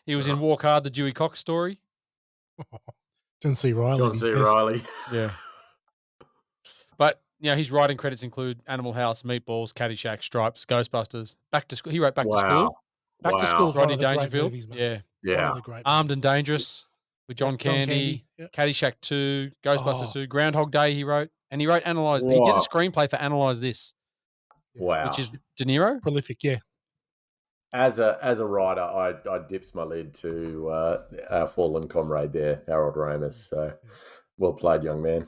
He was in Walk Hard, the Dewey Cox story. John C. Reilly. Yeah. But his writing credits include Animal House, Meatballs, Caddyshack, Stripes, Ghostbusters, Back to School. He wrote Back to School. Back to School. Rodney Dangerfield. Yeah. Armed and Dangerous with John Candy. Caddyshack 2, Ghostbusters 2, Groundhog Day. He wrote. And he wrote Analyze. He did a screenplay for Analyze This. Wow. Which is De Niro. Prolific, yeah. As a writer, I dips my lid to our fallen comrade there, Harold Ramis. So well played, young man.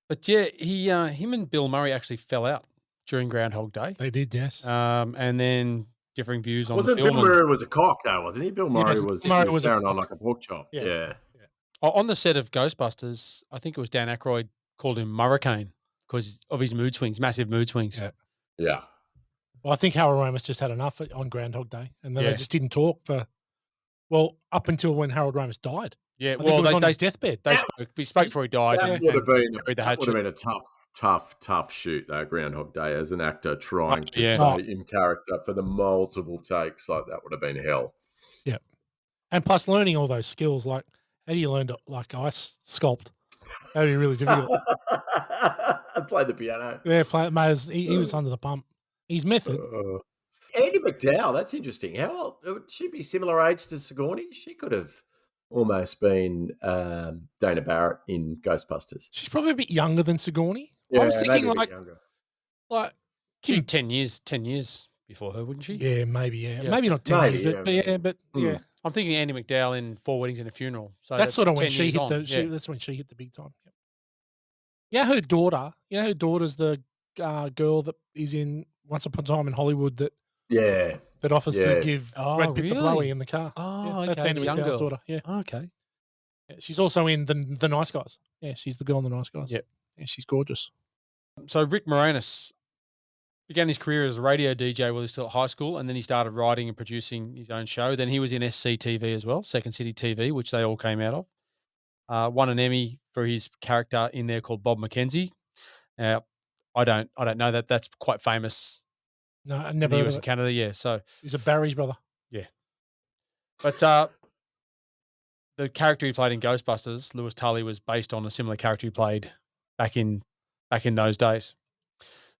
But yeah, him and Bill Murray actually fell out during Groundhog Day. They did, yes. And then differing views on the film. Bill Murray was a cock though, wasn't he? Bill Murray was carrying on like a pork chop. Yeah. On the set of Ghostbusters, I think it was Dan Aykroyd called him Murricane because of his mood swings, massive mood swings. Yeah. Well, I think Harold Ramis just had enough on Groundhog Day, and then they just didn't talk up until when Harold Ramis died. Yeah, I think it was on his deathbed. He spoke before he died. That would have been a tough shoot, though, Groundhog Day, as an actor trying to stay in character for the multiple takes. Like, that would have been hell. Yeah. And plus learning all those skills, like How do you learn to like ice sculpt? That'd be really difficult. I play the piano. Yeah, Mayers, he was under the pump. He's method. Andy McDowell, that's interesting. How old would she be? Similar age to Sigourney? She could have almost been Dana Barrett in Ghostbusters. She's probably a bit younger than Sigourney. Yeah, I was maybe thinking a bit like younger. She'd 10 years before her, wouldn't she? Yeah, maybe. Yeah, Yeah, maybe not 10 maybe, years, but yeah. yeah. I'm thinking Andy McDowell in 4 Weddings and a Funeral. So That's sort of when 10 she years hit on. the. Yeah. That's when she hit the big time. Yep. Yeah, her daughter. You know, her daughter's the girl that is in Once Upon a Time in Hollywood that Yeah. offers to give Oh, Brad Pitt the really? blowy in the car. Oh, That's okay, Andy the young McDowell's girl. daughter. Yeah. Okay. Yeah, she's also in the Nice Guys. Yeah, she's the girl in the Nice Guys. Yep. Yeah, she's gorgeous. So Rick Moranis began his career as a radio DJ while he was still at high school, and then he started writing and producing his own show. Then he was in SCTV as well, Second City TV, which they all came out of. Won an Emmy for his character in there called Bob McKenzie. Now, I don't know that that's quite famous No, I in never the heard US of and it. Canada. Yeah, so He's a Barry's brother. but the character he played in Ghostbusters, Lewis Tully, was based on a similar character he played back in those days.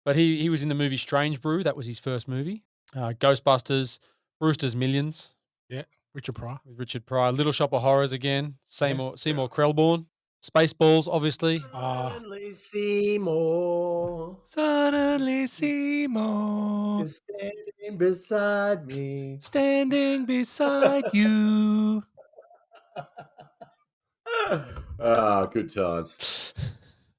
But he was in the movie Strange Brew. That was his first movie. Ghostbusters, Brewster's Millions Yeah, Richard Pryor. with Richard Pryor, Little Shop of Horrors again, Seymour Krelborn, Spaceballs, obviously. Suddenly Seymour Suddenly Seymour is standing beside me. standing beside you. Ah, good times.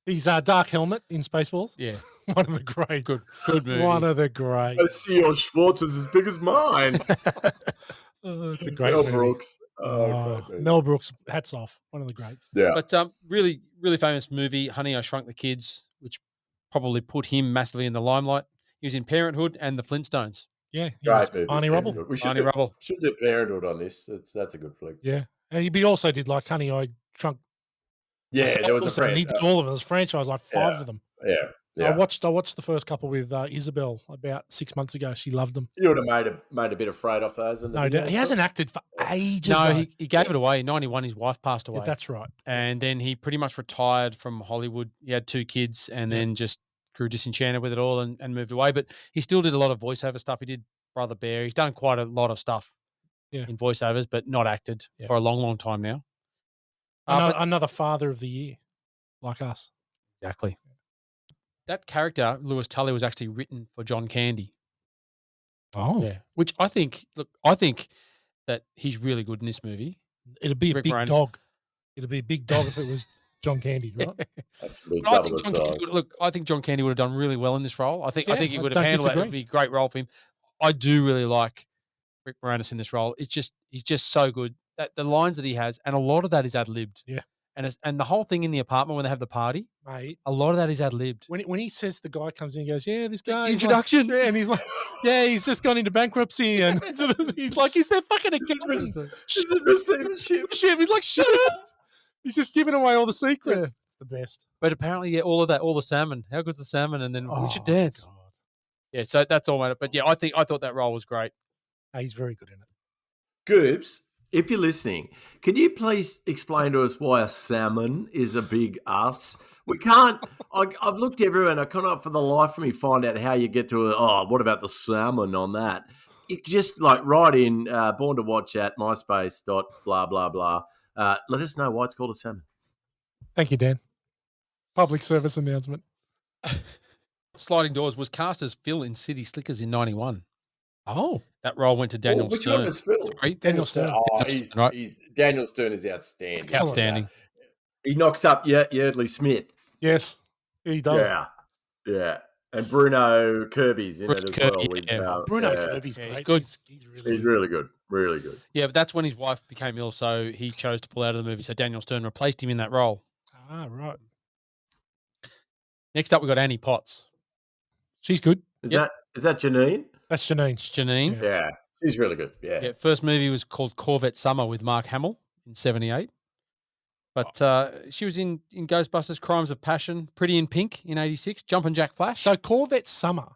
He's Dark Helmet in Spaceballs. Yeah, One of the greats. good movie. One of the greats. I see your Schwartz is as big as mine. Oh, it's a great Mel movie. Brooks. Oh, Great movie. Mel Brooks, hats off. One of the greats. Yeah. But really, really famous movie, Honey, I Shrunk the Kids, which probably put him massively in the limelight. He was in Parenthood and The Flintstones. Yeah. Great movie. Barney Rubble. Parenthood. We should Barney do, Rubble. should do Parenthood on this. That's a good flick. Yeah. And he also did like Honey, I Shrunk. Yeah, there was a Listen, friend. he did all of them. There's a franchise, like 5 of them. Yeah. I watched the first couple with Isabel about 6 months ago. She loved them. You would have made a bit of freight off those. In the No, video he hasn't acted for ages. No, though. he gave it away. 91, his wife passed away. Yeah, that's right. And then he pretty much retired from Hollywood. He had 2 kids and then just grew disenchanted with it all and moved away. But he still did a lot of voiceover stuff. He did Brother Bear. He's done quite a lot of stuff in voiceovers, but not acted for a long, long time now. Another Father of the Year, like us. Exactly. That character, Lewis Tully, was actually written for John Candy. Oh. Yeah. Which I think that he's really good in this movie. It'd be a Rick big Moranis. dog. It'd be a big dog if it was John Candy, right? I think John Candy would have done really well in this role. I think he would have handled it. It would be a great role for him. I do really like Rick Moranis in this role. He's just so good. That the lines that he has, and a lot of that is ad-libbed. Yeah. And the whole thing in the apartment when they have the party, Mate. a lot of that is ad-libbed. When he says the guy comes in, he goes, "Yeah, this guy." Introduction. Like, and he's like, "Yeah, he's just gone into bankruptcy," and he's like, "Is there fucking a receivership?" He's like, "Shut up!" He's just giving away all the secrets. It's the best. But apparently, all the salmon. How good's the salmon? And then we should Oh, dance. God. Yeah, so that's all. But yeah, I thought that role was great. He's very good in it. Goobs, if you're listening, can you please explain to us why a salmon is a big ass? We can't. I've looked everywhere and I cannot for the life of me find out how you get to what about the salmon on that? It just like write in born to watch at myspace blah blah blah. Let us know why it's called a salmon. Thank you, Dan. Public service announcement. Sliding Doors was cast as Phil in City Slickers in 91. Oh. That role went to Daniel Which Stern. one was Phil? Sorry? Daniel Stern. Oh, Daniel Stern, right? Daniel Stern is outstanding. Outstanding. He knocks up Yeardley Smith. Yes, he does. Yeah. And Bruno Kirby's in it as well. Kirby, With, yeah. Bruno Kirby's great. he's good. He's He's really good. Really good. Yeah, but that's when his wife became ill, so he chose to pull out of the movie. So Daniel Stern replaced him in that role. Ah, right. Next up, we got Annie Potts. She's good. Is that Janine? That's Janine. It's Janine. Yeah. She's really good. Yeah. First movie was called Corvette Summer with Mark Hamill in 78. But she was in Ghostbusters, Crimes of Passion, Pretty in Pink in 86, Jumpin' Jack Flash. So Corvette Summer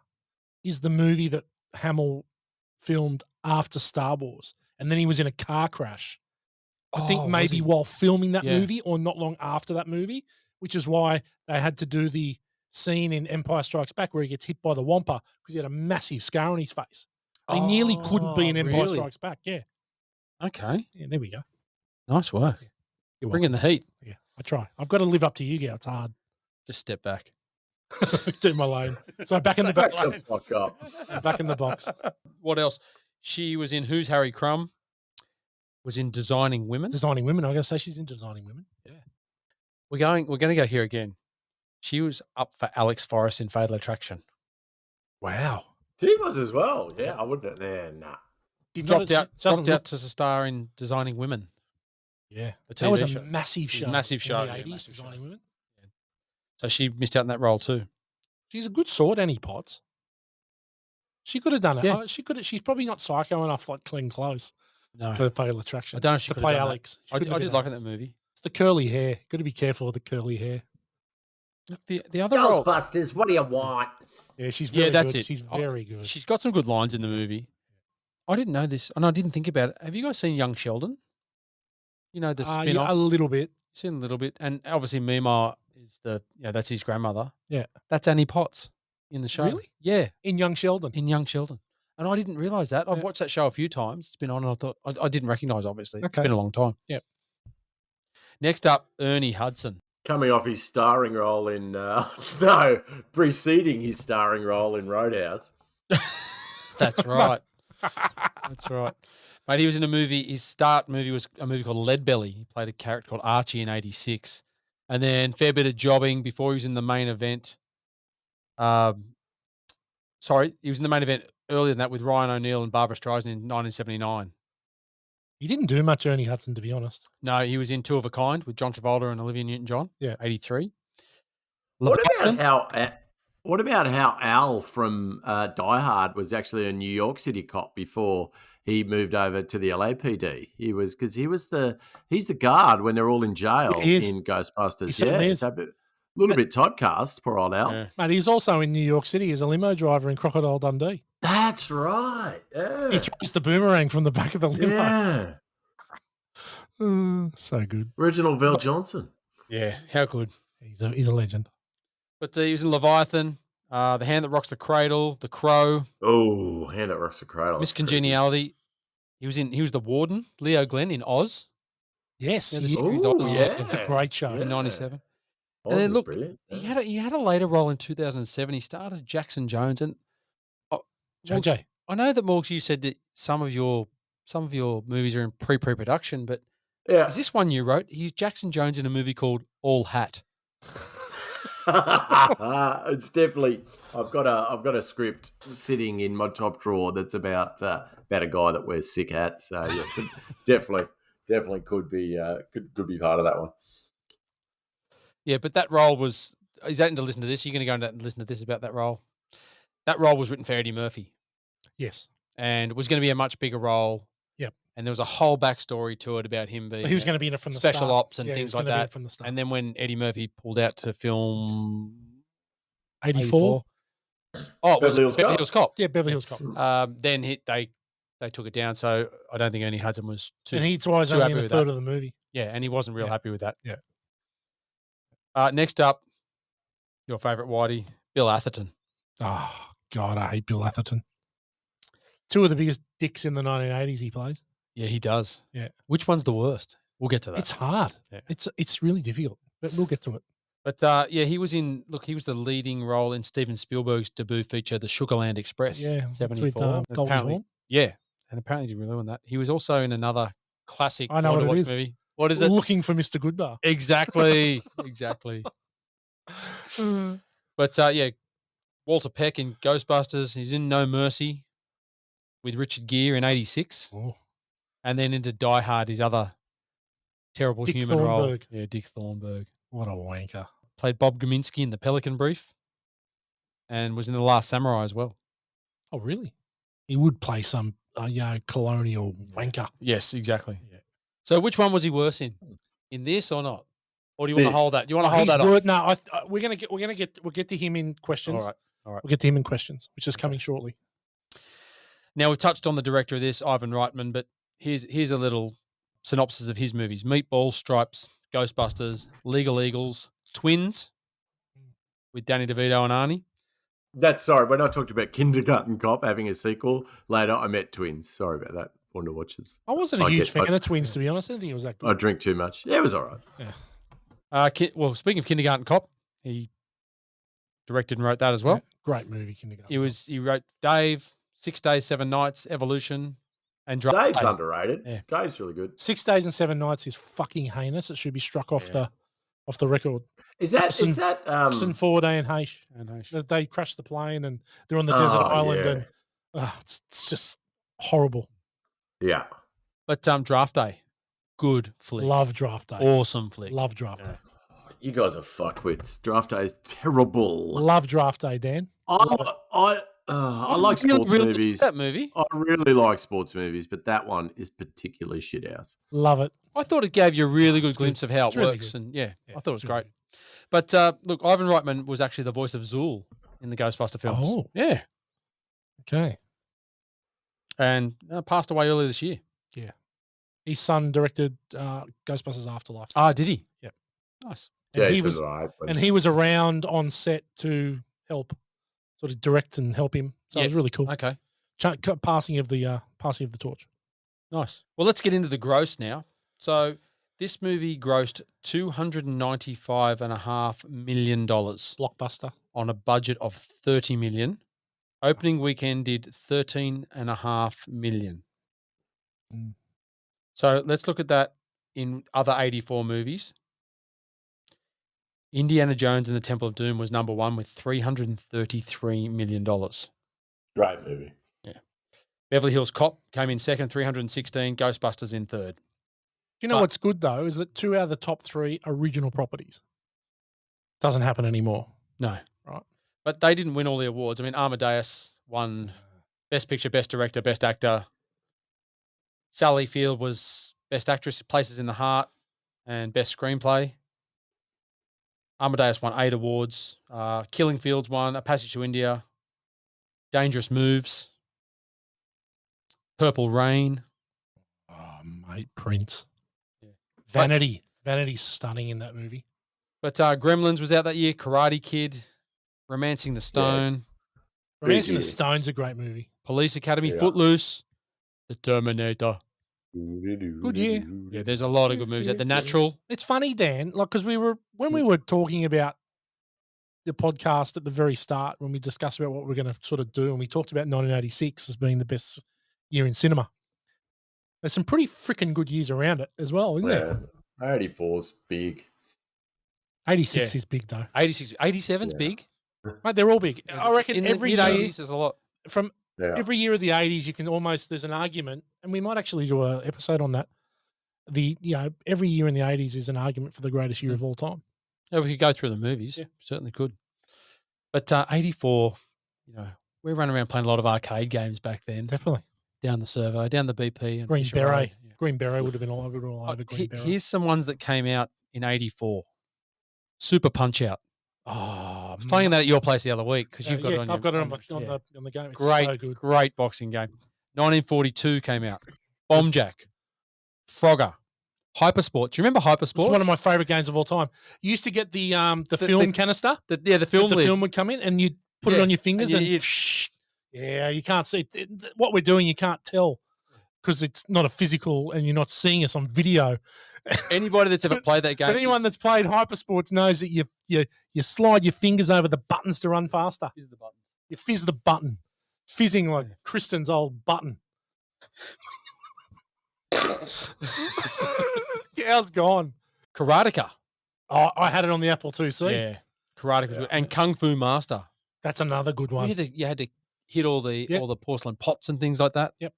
is the movie that Hamill filmed after Star Wars, and then he was in a car crash I think Oh, was maybe he? while filming that Yeah. movie or not long after that movie, which is why they had to do the scene in Empire Strikes Back where he gets hit by the Wampa because he had a massive scar on his face. They nearly couldn't be in Empire really? Strikes Back. Yeah. Okay. Yeah, there we go. Nice work. You're Bring in welcome. the heat. Yeah, I try. I've got to live up to you, Gow. It's hard. Just step back. Do my lane. So back in the Back box. the fuck up. Back in the box. What else? She was in Who's Harry Crumb? Was in Designing Women. Designing Women. I gotta say she's in Designing Women. Yeah. We're going to go here again. She was up for Alex Forrest in Fatal Attraction. Wow. She was as well. Yeah, I wouldn't. Yeah, nah. She Not- dropped out doesn't look- to star in Designing Women. Yeah. The That was TV a show. massive show. Massive show. In the Yeah, 80s, massive show. Designing Women. So she missed out in that role too. She's a good sword, Annie Potts. She could have done it. Yeah. She could have. She's probably not psycho enough like Glenn Close No. for Fatal Attraction. I don't know if she to could play have done that. Alex. She I couldn't have did been like Alex. that movie. It's the curly hair. Got to be careful with the curly hair. Look, the other role. Ghostbusters, what do you want? Yeah, she's very that's good. it. She's very good. She's got some good lines in the movie. I didn't know this, and I didn't think about it. Have you guys seen Young Sheldon? You know the spin-off. Yeah, a little bit. Seen a little bit, and obviously Mima is that's his grandmother. Yeah. That's Annie Potts in the show. Really? Yeah, In Young Sheldon. in Young Sheldon, and I didn't realize that. I've Yeah. watched that show a few times. It's been on, and I thought I didn't recognize. Obviously, Okay. it's been a long time. Yep. Next up, Ernie Hudson. Coming off his starring role in no, preceding his starring role in Roadhouse. That's right. That's right. Mate, he was in a movie. His start movie was a movie called Leadbelly. He played a character called Archie in '86, and then fair bit of jobbing before he was in the main event. Sorry, he was in the main event earlier than that with Ryan O'Neal and Barbara Streisand in 1979. He didn't do much, Ernie Hudson, to be honest. No, he was in Two of a Kind with John Travolta and Olivia Newton-John. Yeah. 83. What Leviathan. about how Al from Die Hard was actually a New York City cop before he moved over to the LAPD? He's the guard when they're all in jail He is. in Ghostbusters. He certainly is. so a little bit typecast, poor old Al. Yeah. Mate, he's also in New York City as a limo driver in Crocodile Dundee. That's right. Yeah. He throws the boomerang from the back of the limo. Yeah. So good. Original Val Johnson. Yeah, how good. He's a legend. But he was in Leviathan, The Hand That Rocks the Cradle, The Crow, Oh, Hand That Rocks the Cradle. Miss Congeniality. He was the warden, Leo Glenn in Oz Yes. Yeah, the he- series Ooh, Oz. yeah. It's a great show. in '97. Oz And then is look, brilliant. He had a later role in 2007. He starred as Jackson Jones, and Morgs, JJ. I know that Morgs, you said that some of your movies are in pre-production, but Yeah. is this one you wrote? He's Jackson Jones in a movie called All Hat. It's definitely. I've got a script sitting in my top drawer that's about a guy that wears sick hats. So yeah, definitely could be part of that one. Yeah, but that role was. He's open to listen to this. You're going to go and listen to this about that role. That role was written for Eddie Murphy, Yes. and was going to be a much bigger role. Yep. And there was a whole backstory to it about him being But he was going to be in it from the special start. ops and Yeah, he things was like gonna be in that. it from the start. And then when Eddie Murphy pulled out to film 84. Oh, was Beverly it Hills Beverly Cop. Hills Cop? Yeah, Beverly Hills Cop. Then they took it down, so I don't think Ernie Hudson was too. And he's always too only happy in a with third that. of the movie. Yeah, and he wasn't real Yeah. happy with that. Yeah. Next up, your favourite Whitey, Bill Atherton. Oh, God, I hate Bill Atherton. Two of the biggest dicks in the 1980s he plays. Yeah, he does. Yeah. Which one's the worst? We'll get to that. It's hard. Yeah. It's really difficult, but we'll get to it. But yeah, he was the leading role in Steven Spielberg's debut feature, The Sugarland Express. Yeah, it's 74. with And Goldie apparently- Hawn. Yeah, and apparently did really win that. He was also in another classic I know Born to what it Watch is. movie. What is it? Looking for Mr. Goodbar. Exactly. Exactly. But yeah, Walter Peck in Ghostbusters. He's in No Mercy with Richard Gere in '86, Oh. and then into Die Hard, his other terrible Dick human role. Thornburg. Yeah, Dick Thornburg. What a wanker. Played Bob Gominski in The Pelican Brief, and was in The Last Samurai as well. Oh, really? He would play some, colonial wanker. Yes, exactly. Yeah. So, which one was he worse in? In this or not? Or do you want to This. hold that? Do you want to hold He's that off? word- No, we'll get to him in questions. All right. All right. We'll get to him in questions, which is coming shortly. Now we've touched on the director of this, Ivan Reitman, but here's a little synopsis of his movies: Meatballs, Stripes, Ghostbusters, Legal Eagles, Twins with Danny DeVito and Arnie. Sorry, when I talked about Kindergarten Cop having a sequel later, I meant Twins. Sorry about that. Wonder Watchers. I wasn't a huge fan of Twins, to be honest. I didn't think it was that good. I drink too much. Yeah, it was all right. Yeah. Well, speaking of Kindergarten Cop, he directed and wrote that as well. Yeah, great movie, Kindergarten. He wrote Dave, 6 Days, 7 Nights, Evolution, and Draft Dave's Day. underrated. Yeah. Dave's really good. 6 Days and 7 Nights is fucking heinous. It should be struck off the record. Is that 4 Day and Heish. And Heish. They crashed the plane and they're on the desert island and it's just horrible. Yeah. But Draft Day, good flick. Love Draft Day. Awesome flick. Love Draft Day. You guys are fuckwits. Draft Day is terrible. Love Draft Day, Dan. I like sports movies. That movie. I really like sports movies, but that one is particularly shit house. Love it. I thought it gave you a really good glimpse of how it really works. good. And I thought it was really great. But look, Ivan Reitman was actually the voice of Zool in the Ghostbuster films. Oh. Yeah. Okay. And passed away earlier this year. Yeah. His son directed Ghostbusters Afterlife. Ah, did he? Yep. Nice. And Jason he was around on set to help sort of direct and help him. So it was really cool. Okay. Passing of the torch. Nice. Well, let's get into the gross now. So this movie grossed $295.5 million Blockbuster. on a budget of $30 million. Opening weekend did $13.5 million. So let's look at that in other 84 movies. Indiana Jones and the Temple of Doom was number one with $333 million. Great movie. Yeah. Beverly Hills Cop came in second, 316. Ghostbusters in third. You know what's good, though, is that 2 out of the top 3 original properties. Doesn't happen anymore. No. Right. But they didn't win all the awards. I mean, Amadeus won Best Picture, Best Director, Best Actor. Sally Field was Best Actress, Places in the Heart, and Best Screenplay. Amadeus won 8 awards. Killing Fields won A Passage to India, Dangerous Moves, Purple Rain. Oh, mate, Prince. Yeah. Vanity's stunning in that movie. But Gremlins was out that year. Karate Kid, Romancing the Stone. Romancing the Stone's a great movie. Police Academy, Footloose, The Terminator. Good year. Yeah, there's a lot of good movies. The Natural. It's funny, Dan, like because when we were talking about the podcast at the very start, when we discussed about what we're going to sort of do, and we talked about 1986 as being the best year in cinema. There's some pretty freaking good years around it as well, isn't there? 84's big. 86 is big though. 87's big. Mate, they're all big. I reckon every year there's a lot. From every year of the 80s, you can almost, there's an argument, and we might actually do an episode on that. Every year in the 80s is an argument for the greatest year of all time. Yeah, we could go through the movies. Yeah. Certainly could. But 84, we were running around playing a lot of arcade games back then. Definitely. Down the Servo, down the BP. And Green Fisher Beret. Road. Yeah. Green Beret would have been all over Green Beret. Here's some ones that came out in 84. Super Punch-Out! Oh, I was playing that at your place the other week because you've got it on. I've got it on the game. It's great, so good. Great boxing game. 1942 came out. Bomb Jack, Frogger, Hypersport. Do you remember Hypersport? It's one of my favorite games of all time. You used to get the film canister. The film lid. The film would come in and you'd put it on your fingers and you can't see what we're doing. You can't tell because it's not a physical and you're not seeing us on video. Anybody that's ever played that game, but anyone that's played Hypersports knows that you slide your fingers over the buttons to run faster. Fizz the buttons. You fizz the button, fizzing like Kristen's old button. How's gone? Karateka. Oh, I had it on the Apple IIc. Yeah, Karateka's good. And Kung Fu Master. That's another good one. You had to hit all the porcelain pots and things like that. Yep.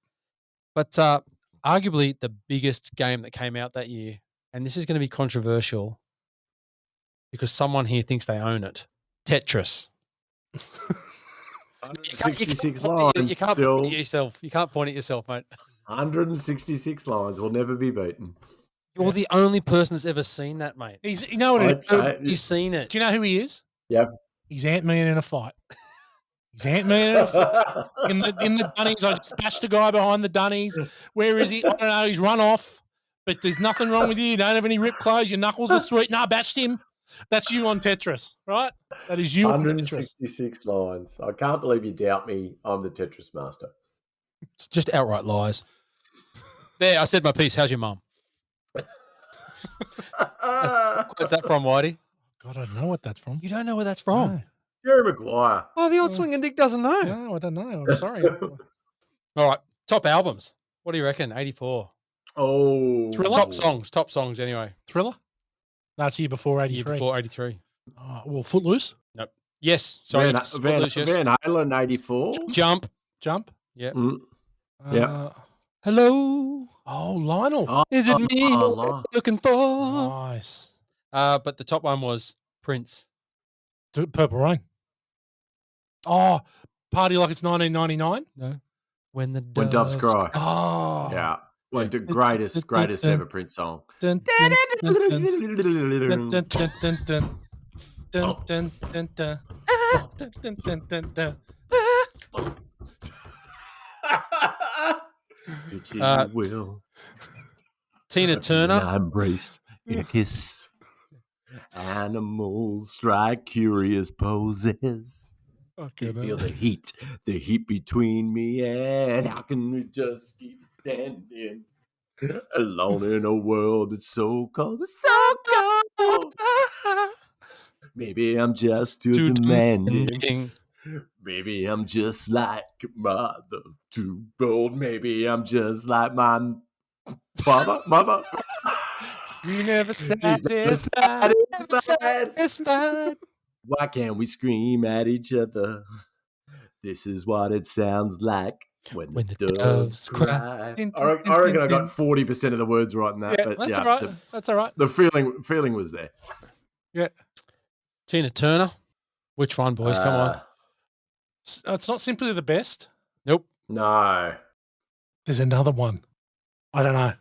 But arguably the biggest game that came out that year, and this is going to be controversial because someone here thinks they own it. Tetris. 166 lines. You can't still. point at yourself. You can't point at yourself, mate. 166 lines will never be beaten. You're the only person that's ever seen that, mate. You know what it is? He's seen it. Do you know who he is? Yep. He's Ant-Man in a fight. He's Ant-Man in a fight. In the dunnies, I just bashed a guy behind the dunnies. Where is he? I don't know. He's run off. but there's nothing wrong with you. You don't have any ripped clothes. Your knuckles are sweet. Nah, bashed him. That's you on Tetris, right? That is you on Tetris. 166 lines. I can't believe you doubt me. I'm the Tetris master. It's just outright lies. There, I said my piece. How's your mum? What's that from, Whitey? God, I don't know what that's from. You don't know where that's from? No. Jerry Maguire. Oh, the old swinging dick doesn't know. No, I don't know. I'm sorry. All right, top albums. What do you reckon? 84. Oh. Thriller? Top songs anyway. Thriller? That's year before 83. Year before 83. Oh, well, Footloose? Nope. Yes. Sorry. Van Halen, 84. Jump. Yeah. Yeah. Hello. Oh, Lionel. Is it me Lionel. looking for? Nice. But the top one was Prince. Purple Rain. Oh, Party Like It's 1999? No. When Doves Cry. Oh. Yeah. One of the greatest ever Prince song. Dun, dun, dun, dun, dun, dun, dun, dun, dun. Dun, dun, dun, dun. Dun, dun, dun, dun, dun. Will. Tina Turner. I'm braced in a kiss. Animals strike curious poses. Okay, You feel the heat between me, and how can we just keep standing alone in a world that's so cold? It's so cold. Maybe I'm just too demanding. Maybe I'm just like mother, too bold. Maybe I'm just like my mother. You never satisfied. satisfied. Why can't we scream at each other? This is what it sounds like when the doves cry. I reckon I got 40% of the words right in that. Yeah, but that's all right. That's all right. The feeling was there. Yeah. Tina Turner. Which one, boys? Come on. It's not simply the best. Nope. No. There's another one. I don't know.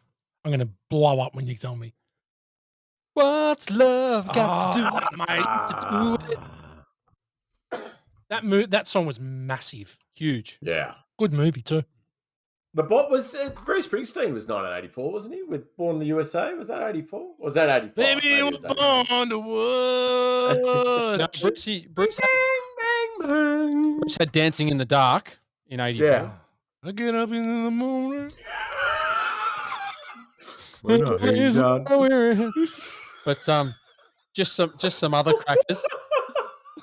I'm going to blow up when you tell me. What's love got to do with it, mate? That song was massive. Huge. Yeah. Good movie too. The bot was Bruce Springsteen was 1984, wasn't he? With Born in the USA, was that 84? Or was that 85? Baby, you were born to wood. No, Bruce had Dancing in the Dark in 84. Yeah. I get up in the morning. But just some other crackers.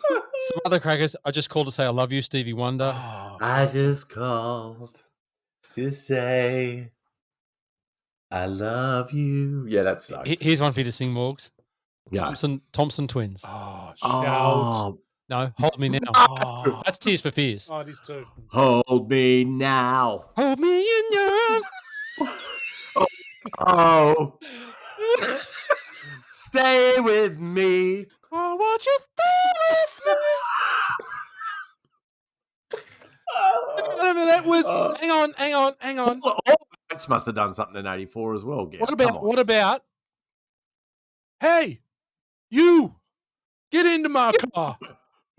Some other crackers. I just called to say I love you, Stevie Wonder. Oh, I just called to say I love you. Yeah, that's so. Here's one for you to sing, Morgs. Yeah. Thompson Twins. shout. No, Hold Me Now. Oh. That's Tears for Fears. Oh, it is too. Hold me now. Hold me in your arms. Oh. Stay with me. Oh, won't you stay with me? That was. Hang on. All the folks must have done something in 84 as well. Gav. What about? Hey, you get into my car.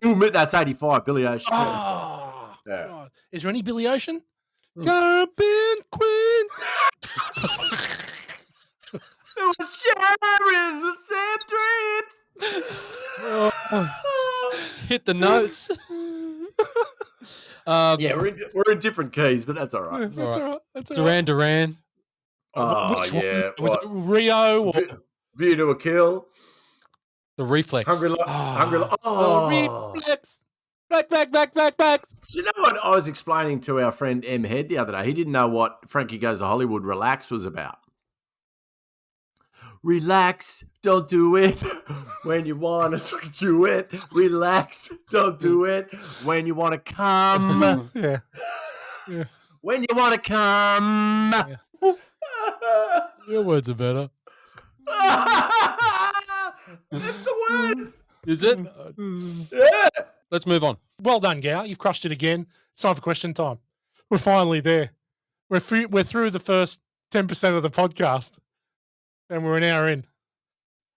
You admit that's 85, Billy Ocean. Oh, Yeah. God. Is there any Billy Ocean? Caribbean Queen. We were sharing the same dreams. Hit the notes. Yeah, we're in different keys, but that's all right. That's all right. Duran. Oh, Which yeah. one? Was it Rio or View to a Kill. The Reflex. Hungry Like. Reflex. Back. You know what I was explaining to our friend M. Head the other day? He didn't know what Frankie Goes to Hollywood Relax was about. Relax, don't do it when you want to do it. Relax, don't do it when you want to come. Yeah. When you want to come. Yeah. Your words are better. That's the words. Is it? Yeah. Let's move on. Well done, Gal. You've crushed it again. It's time for question time. We're finally there. We're through the first 10% of the podcast, and we're an hour in.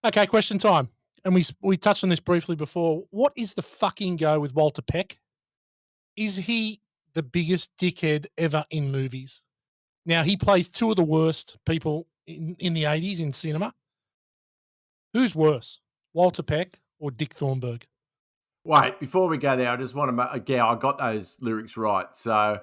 Okay, question time. And we touched on this briefly before. What is the fucking go with Walter Peck? Is he the biggest dickhead ever in movies? Now, he plays two of the worst people in the 80s in cinema. Who's worse, Walter Peck or Dick Thornburg? Wait, before we go there, I just want to I got those lyrics right. So,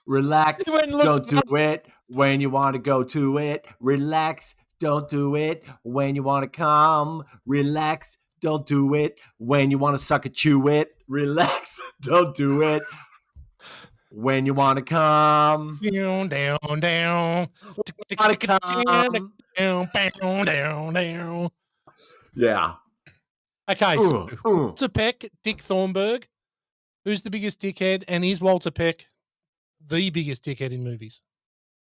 relax, don't do it when you want to go to it. Relax, don't do it when you want to come. Relax, don't do it when you want to suck a chew it. Relax, don't do it when you want to come. Down, down, down. Want to come. Down. Yeah. Okay, so Walter Peck, Dick Thornburg. Who's the biggest dickhead? And is Walter Peck the biggest dickhead in movies?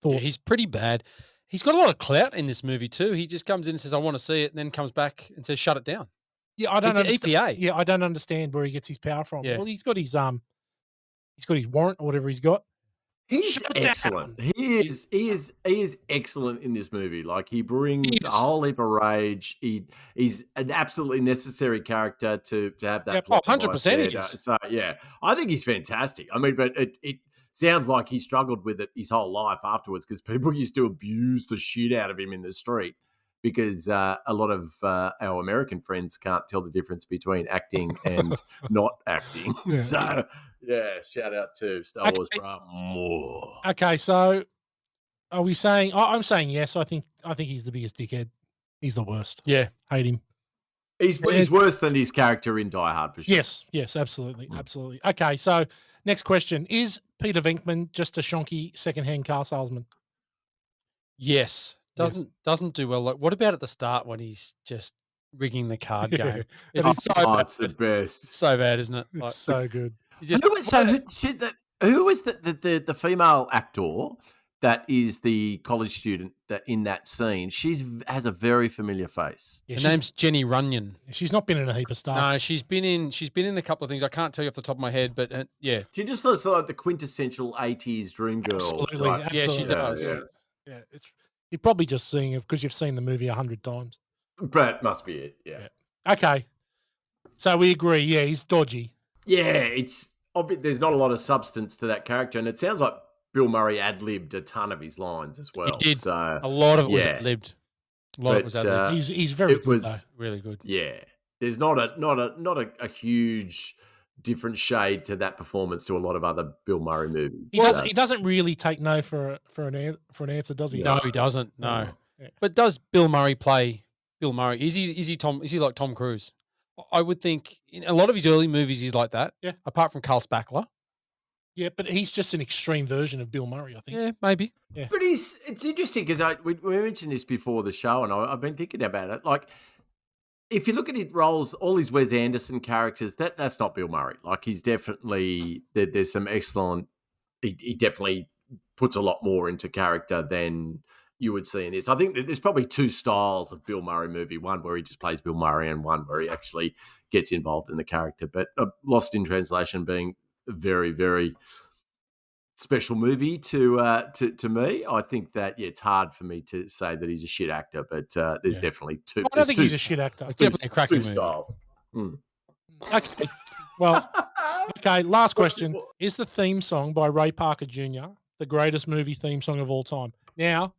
Yeah, he's pretty bad. He's got a lot of clout in this movie too. He just comes in and says, "I want to see it," and then comes back and says, "Shut it down." Yeah, I don't understand. EPA. Yeah, I don't understand where he gets his power from. Yeah. Well, he's got his warrant or whatever he's got. He's excellent. He is excellent in this movie. Like, he brings a whole heap of rage. He's an absolutely necessary character to have that. 100% he is. So yeah, I think he's fantastic. I mean, but it sounds like he struggled with it his whole life afterwards, because people used to abuse the shit out of him in the street, because a lot of our American friends can't tell the difference between acting and not acting. Yeah. So yeah, shout out to Star Wars for more. Okay, so are we saying? I'm saying yes. I think he's the biggest dickhead. He's the worst. Yeah, hate him. He's worse than his character in Die Hard for sure. Yes, absolutely. Okay, so next question: is Peter Venkman just a shonky secondhand car salesman? Yes. Doesn't do well. Like, what about at the start when he's just rigging the card game? It's it's the best. It's so bad, isn't it? It's so good. Who was the female actor that is the college student that in that scene? She has a very familiar face. Yeah, her name's Jenny Runyon. She's not been in a heap of stuff. No, she's been in a couple of things. I can't tell you off the top of my head, but yeah. She just looks like the quintessential 80s dream girl. Absolutely. Yeah, she does. Yeah, you're probably just seeing it because you've seen the movie 100 times. But must be it, yeah. Okay. So we agree, yeah, he's dodgy. Yeah, it's obvious. There's not a lot of substance to that character, and it sounds like Bill Murray ad-libbed a ton of his lines as well. He did. So a lot of it was ad-libbed. He's very good, though. Really good. Yeah. There's not a huge different shade to that performance to a lot of other Bill Murray movies. He doesn't really take no for an answer, does he? No, he doesn't. No. Yeah. But does Bill Murray play Bill Murray? Is he like Tom Cruise? I would think in a lot of his early movies he's like that. Yeah. Apart from Carl Spackler. Yeah, but he's just an extreme version of Bill Murray, I think. Yeah, maybe. Yeah. But it's interesting because we mentioned this before the show, and I've been thinking about it. Like, if you look at his roles, all his Wes Anderson characters, that's not Bill Murray. Like, he's definitely there's some excellent. He definitely puts a lot more into character than you would see in this. I think that there's probably two styles of Bill Murray movie: one where he just plays Bill Murray, and one where he actually gets involved in the character. But Lost in Translation being a very, very special movie to me. I think that it's hard for me to say that he's a shit actor, but there's definitely two. I don't think he's a shit actor. It's definitely a cracking movie. Styles. Okay. Well, okay. Last question: is the theme song by Ray Parker Jr. the greatest movie theme song of all time? Now,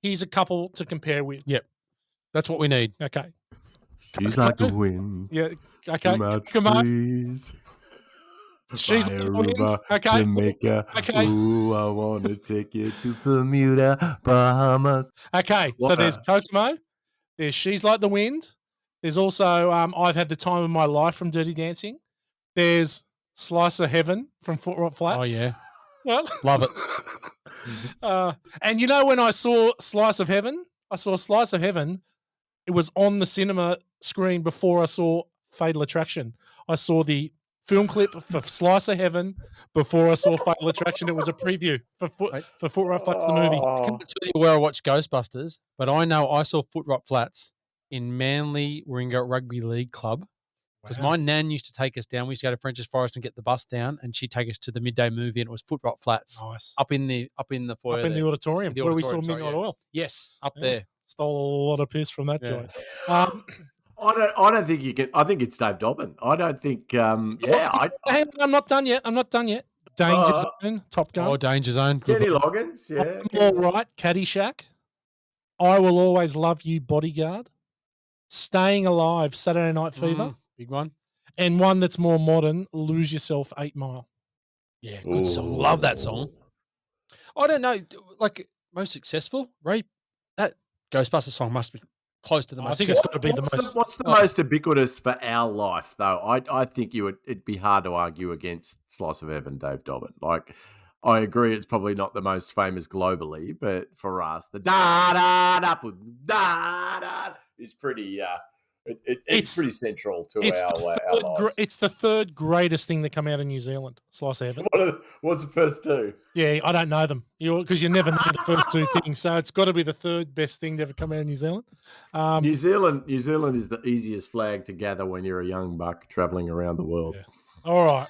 here's a couple to compare with. Yep, that's what we need. Okay. She's like the wind. Yeah. Okay. Come on. She's like the wind. Okay. Jamaica. Okay. Ooh, I want to take you to Bermuda, Bahamas. Okay. So there's Kokomo. There's She's Like the Wind. There's also I've Had the Time of My Life from Dirty Dancing. There's Slice of Heaven from Foot Rot Flats. Oh, yeah. Well, love it. And you know when I saw Slice of Heaven? It was on the cinema screen before I saw Fatal Attraction. I saw the film clip for Slice of Heaven before I saw Fatal Attraction. It was a preview for Foot Rot Flats, the movie. I can't tell you where I watched Ghostbusters, but I know I saw Foot Rot Flats in Manly Warringah Rugby League Club. Because my nan used to take us down. We used to go to French's Forest and get the bus down, and she'd take us to the midday movie, and it was Foot Rot Flats. Nice. Up in the foyer. Up in the auditorium, where we saw Midnight Oil. Yes, up there. Stole a lot of piss from that joint. I don't think you can. I think it's Dave Dobbin. I don't think. I'm not done yet. Danger Zone, Top Gun. Oh, Danger Zone. Kenny Loggins. Yeah. All right. Caddyshack. I Will Always Love You, Bodyguard, Staying Alive, Saturday Night Fever, Big one. and one that's more modern, Lose Yourself, 8 Mile. Yeah, good song. Love that song. I don't know, like most successful, Ray. That Ghostbusters song must be close to the most. I think it's got to be the most. What's the most ubiquitous for our life, though? I think it'd be hard to argue against Slice of Heaven, Dave Dobbin. Like, I agree, it's probably not the most famous globally, but for us, the da da da da da is pretty. It's pretty central to our lives. It's the third greatest thing to come out of New Zealand, Slice of Heaven. What's the first two? Yeah, I don't know them because you never know the first two things. So it's got to be the third best thing to ever come out of New Zealand. New Zealand is the easiest flag to gather when you're a young buck traveling around the world. Yeah. All right.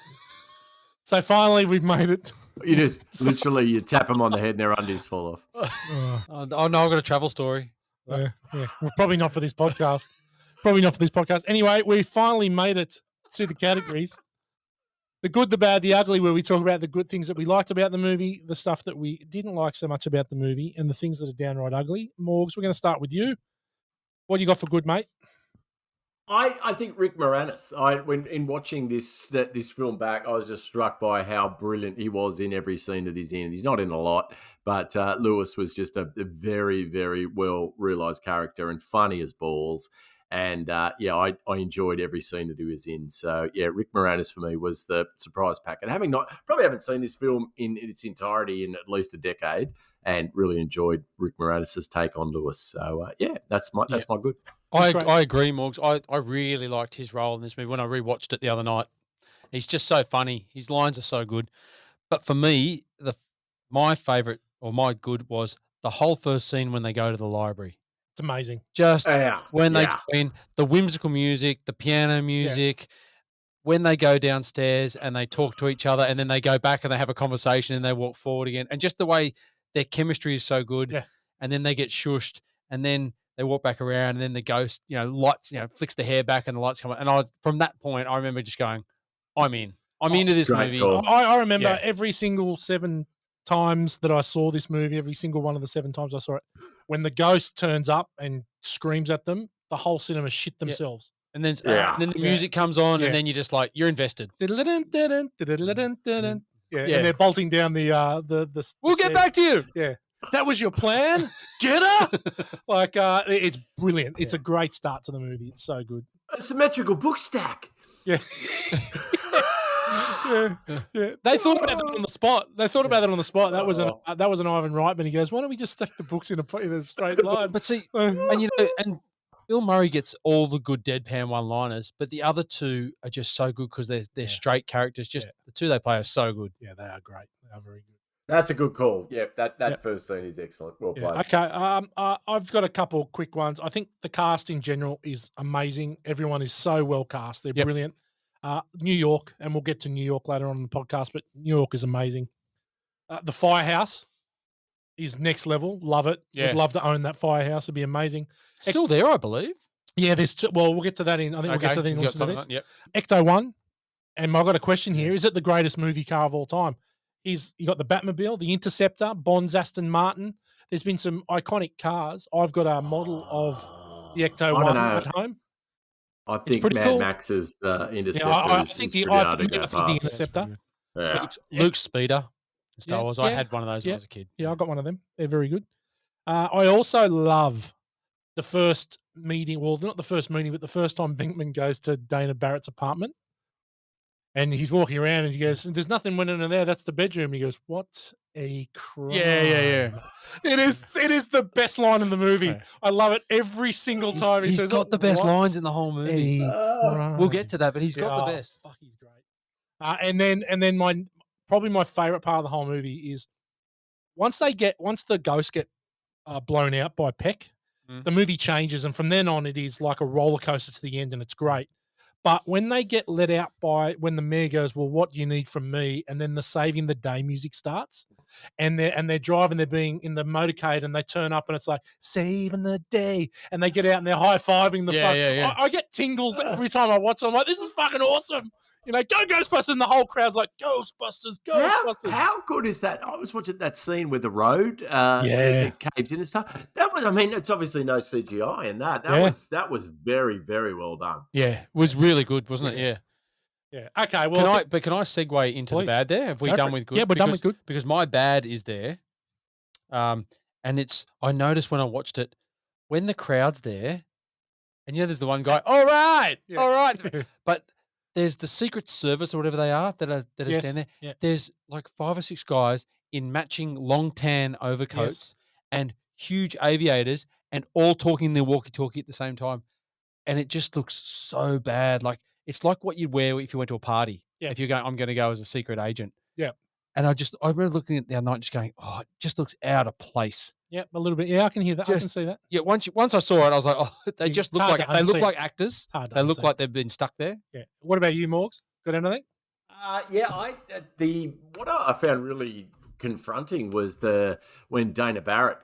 So finally, we've made it. You just literally you tap them on the head and their undies fall off. Oh no, I've got a travel story. Yeah. Well, probably not for this podcast. Anyway, we finally made it to the categories. The good, the bad, the ugly, where we talk about the good things that we liked about the movie, the stuff that we didn't like so much about the movie, and the things that are downright ugly. Morgs, we're going to start with you. What do you got for good, mate? I think Rick Moranis. When in watching this film back, I was just struck by how brilliant he was in every scene that he's in. He's not in a lot, but Lewis was just a very, very well realised character and funny as balls. And I enjoyed every scene that he was in. So yeah, Rick Moranis for me was the surprise pack. And probably haven't seen this film in its entirety in at least a decade, and really enjoyed Rick Moranis' take on Lewis. So that's my good. I agree, Morgs. I really liked his role in this movie when I rewatched it the other night. He's just so funny. His lines are so good. But for me, my favourite or my good was the whole first scene when they go to the library. It's amazing. Just when they go in, the whimsical music, the piano music, when they go downstairs and they talk to each other and then they go back and they have a conversation and they walk forward again. And just the way their chemistry is so good. Yeah. And then they get shushed and then they walk back around and then the ghost, lights, flicks the hair back and the lights come on. And from that point, I remember just going, I'm in. I'm into this movie. Cool. I remember every single 7 times that I saw this movie, every single one of the 7 times I saw it, when the ghost turns up and screams at them, the whole cinema shit themselves. And then the music comes on and then you're just like, you're invested. And they're bolting down the We'll get back to you. Yeah. That was your plan? Get her? It's brilliant. It's a great start to the movie. It's so good. A symmetrical book stack. Yeah. Yeah. They thought about that on the spot. That was an Ivan Reitman. He goes, "Why don't we just stack the books in a straight line?" But see, and Bill Murray gets all the good deadpan one-liners, but the other two are just so good because they're straight characters. Just the two they play are so good. Yeah, they are great. They are very good. That's a good call. Yep, that first scene is excellent. Well played. Okay, I've got a couple quick ones. I think the cast in general is amazing. Everyone is so well cast. They're brilliant. New York, and we'll get to New York later on in the podcast, but New York is amazing. The Firehouse is next level. Love it. Yeah. Would love to own that Firehouse. It'd be amazing. Still there, I believe. Yeah, we'll get to that in. I think we'll get to that in listen to this. Yep. Ecto 1, and I've got a question here. Is it the greatest movie car of all time? You got the Batmobile, the Interceptor, Bond's Aston Martin. There's been some iconic cars. I've got a model of the Ecto 1 at home. I think Mad cool. Max's Interceptor I think the Interceptor. Yeah. Luke's Speeder. Star Wars. I had one of those when I was a kid. Yeah, I got one of them. They're very good. I also love the first meeting. Well, not the first meeting, but the first time Venkman goes to Dana Barrett's apartment. And he's walking around and he goes, "There's nothing went in there. That's the bedroom." He goes, "What a crime." Yeah. It is the best line in the movie. Okay. I love it every single time. He's got the best lines in the whole movie. We'll get to that, but he's got the best. Fuck, he's great. And then my favorite part of the whole movie is once the ghosts get blown out by Peck, the movie changes, and from then on it is like a roller coaster to the end, and it's great. But when they get let out when the mayor goes, "Well, what do you need from me?" and then the saving the day music starts, and they're driving, they're being in the motorcade, and they turn up, and it's like saving the day, and they get out and they're high fiving the. Yeah. I get tingles every time I watch it. I'm like, this is fucking awesome. you know, go Ghostbusters, and the whole crowd's like, Ghostbusters, Ghostbusters. How good is that? I was watching that scene with the road, Yeah. the caves in and stuff. That was, I mean, it's obviously no CGI in that. That was very, very well done. Yeah, it was really good, wasn't it? Yeah. Yeah. Okay. Well, Can I segue into Please. the bad there? Have we Go done for it. with good? Yeah, we're done with good. Because my bad is there. And I noticed when I watched it, when the crowd's there, and there's the one guy, all right. But there's the Secret Service or whatever they are that are Yes, standing there. yeah. There's like 5 or 6 guys in matching long tan overcoats and huge aviators, and all talking their walkie-talkie at the same time. And it just looks so bad. Like it's like what you'd wear if you went to a party. Yeah. If you're going, I'm going to go as a secret agent. Yeah. And I remember looking at it the other night, just going, oh, it just looks out of place. Yeah, a little bit. Yeah, I can hear that. I can see that. Yeah, once I saw it, I was like, oh, they just look like actors. It's hard to They look unsee. like they've been stuck there. Yeah. What about you, Morgs? Got anything? What I found really confronting was when Dana Barrett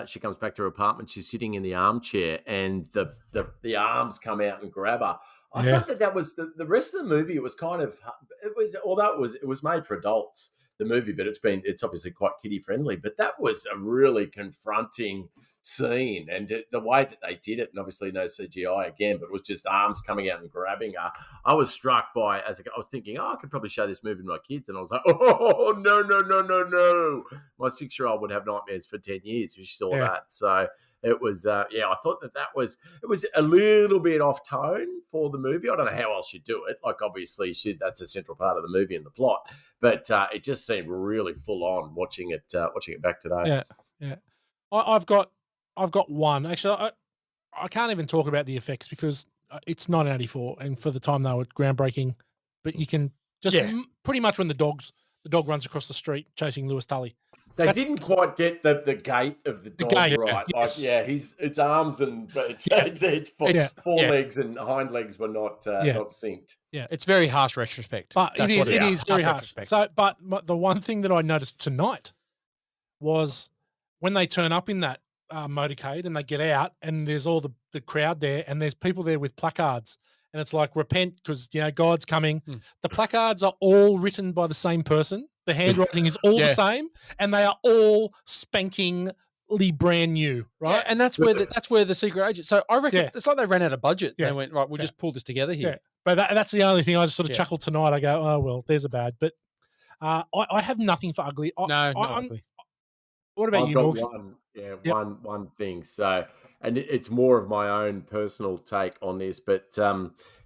she comes back to her apartment, she's sitting in the armchair, and the arms come out and grab her. I thought that was the rest of the movie. It was although it was made for adults, the movie, but it's obviously quite kiddie friendly. But that was a really confronting scene, and the way that they did it, and obviously no CGI again, but it was just arms coming out and grabbing her. I was struck by I was thinking, I could probably show this movie to my kids, and I was like, oh no. My 6-year-old would have nightmares for 10 years if she saw that. So it was, I thought that it was a little bit off tone for the movie. I don't know how else you do it. Like, obviously, that's a central part of the movie and the plot, but it just seemed really full on watching it back today. Yeah. I've got one. Actually, I can't even talk about the effects because it's 1984, and for the time they were groundbreaking. But you can just pretty much when the dog runs across the street chasing Lewis Tully. They didn't quite get the gait of the dog right. Yes. Like, its arms and its forelegs and hind legs were not synced. Yeah, it's very harsh retrospect. But it is very harsh. So, but the one thing that I noticed tonight was when they turn up in that motorcade and they get out, and there's all the crowd there, and there's people there with placards, and it's like, repent because God's coming. The placards are all written by the same person. The handwriting is all the same, and they are all spankingly brand new, right? Yeah, and that's where the secret agent. So I reckon it's like they ran out of budget. They went, right, we'll just pull this together here. Yeah. But that's the only thing I just sort of chuckled tonight. I go, oh well, there's a bad. But I have nothing for ugly. Not ugly. What about you, Morgan? One thing. So, and it's more of my own personal take on this, but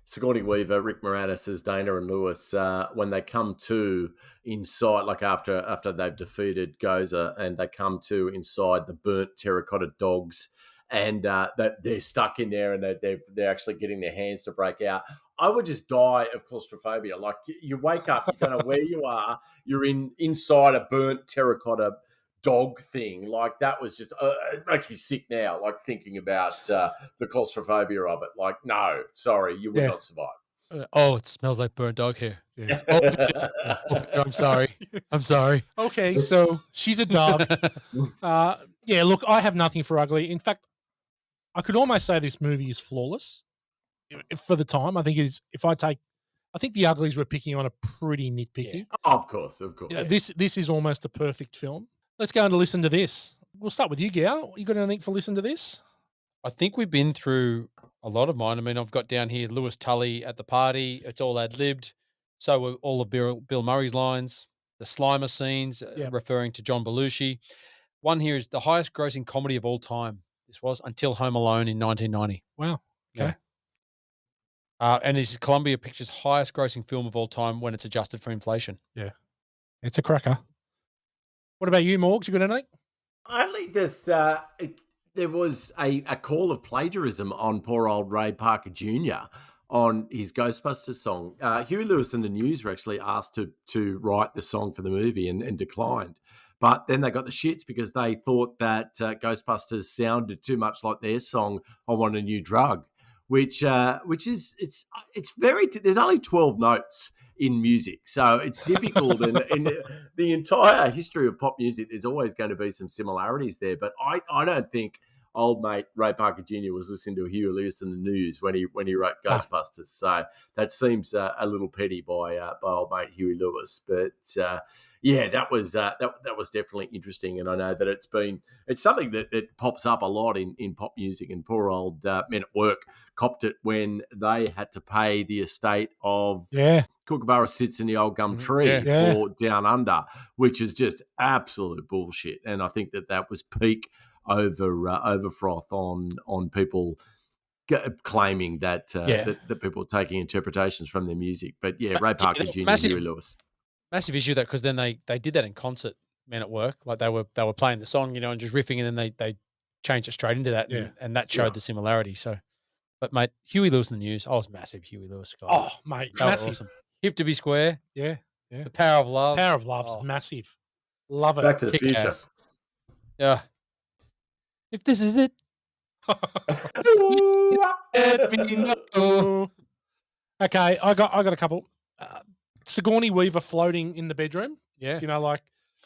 Sigourney Weaver, Rick Moranis as Dana and Lewis, when they come to inside, like after they've defeated Gozer, and they come to inside the burnt terracotta dogs, and that they're stuck in there, and they're actually getting their hands to break out. I would just die of claustrophobia. Like, you wake up, you don't know where you are. You're inside a burnt terracotta dog thing. Like, that was just it makes me sick now, like thinking about the claustrophobia of it. Like, no, sorry, you will not survive. It smells like burnt dog hair. I'm sorry. Okay, so she's a dog. Look, I have nothing for ugly. In fact, I could almost say this movie is flawless for the time. I think it is. I think the uglies were picking on a pretty nitpicky. Yeah. Oh, of course. This is almost a perfect film. Let's go on to listen to this. We'll start with you, Gal. You got anything for listen to this? I think we've been through a lot of mine. I mean, I've got down here Lewis Tully at the party. It's all ad-libbed. So were all of Bill Murray's lines, the Slimer scenes, referring to John Belushi. One here is the highest grossing comedy of all time. This was until Home Alone in 1990. Wow. Okay. And it's Columbia Pictures' highest grossing film of all time when it's adjusted for inflation. Yeah. It's a cracker. What about you, Morgs? You got anything? Only this, there was a call of plagiarism on poor old Ray Parker Jr. on his Ghostbusters song. Huey Lewis and the News were actually asked to write the song for the movie and declined. But then they got the shits because they thought that Ghostbusters sounded too much like their song, I Want a New Drug, which is, it's very, there's only 12 notes in music. So it's difficult. And in the entire history of pop music, there's always going to be some similarities there. But I don't think old mate Ray Parker Jr. was listening to Huey Lewis in the news when he wrote Ghostbusters. So that seems a little petty by old mate Huey Lewis, but yeah, that was definitely interesting. And I know that it's something that pops up a lot in pop music. And poor old Men at Work copped it when they had to pay the estate of Kookaburra Sits in the Old Gum Tree for Down Under, which is just absolute bullshit. And I think that was peak over froth on people claiming that that people are taking interpretations from their music. But Ray Parker Jr., Huey Lewis. Massive issue that because then they did that in concert, Men at Work. Like they were playing the song, and just riffing, and then they changed it straight into that, and that showed the similarity. So, but mate, Huey Lewis in the News, I was massive Huey Lewis guy. Oh mate, that massive. Was awesome. Hip to Be Square. Yeah. The Power of Love. Power of Love's massive. Love it. Back to the Future. Yeah. If this is it. Let me know. Okay, I got a couple. Sigourney Weaver floating in the bedroom. Yeah.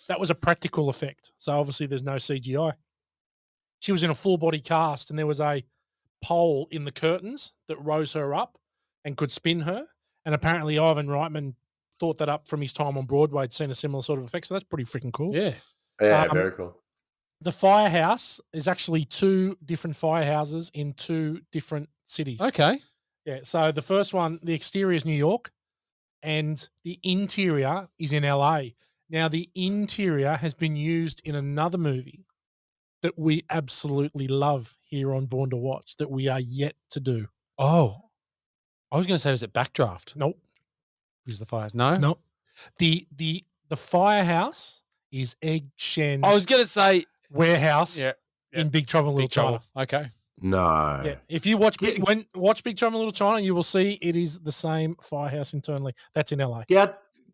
That was a practical effect. So obviously there's no CGI. She was in a full body cast and there was a pole in the curtains that rose her up and could spin her. And apparently Ivan Reitman thought that up from his time on Broadway. He'd seen a similar sort of effect. So that's pretty freaking cool. Yeah. Yeah, very cool. The firehouse is actually 2 different firehouses in 2 different cities. Okay. Yeah. So the first one, the exterior is New York and the interior is in LA. Now, the interior has been used in another movie that we absolutely love here on Born to Watch that we are yet to do. Oh, I was going to say, was it Backdraft? Nope. Who's the fires? No? Nope. The firehouse is Egg Shen's I was going to say warehouse in Big Trouble in Little China. Okay. No. Yeah. If you watch watch Big Trouble in Little China, you will see it is the same firehouse internally. That's in LA.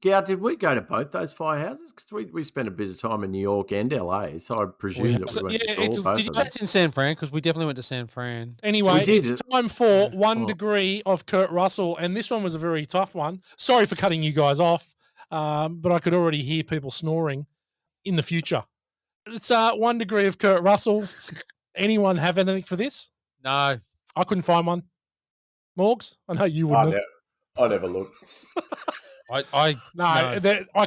Gow, did we go to both those firehouses? Because we spent a bit of time in New York and LA, so I presume that we went to both of them. That's in San Fran, because we definitely went to San Fran. Anyway, it's time for 1 degree of Kurt Russell, and this one was a very tough one. Sorry for cutting you guys off, but I could already hear people snoring in the future. It's 1 degree of Kurt Russell. Anyone have anything for this? No. I couldn't find one. Morgs? I know you wouldn't. I never looked. I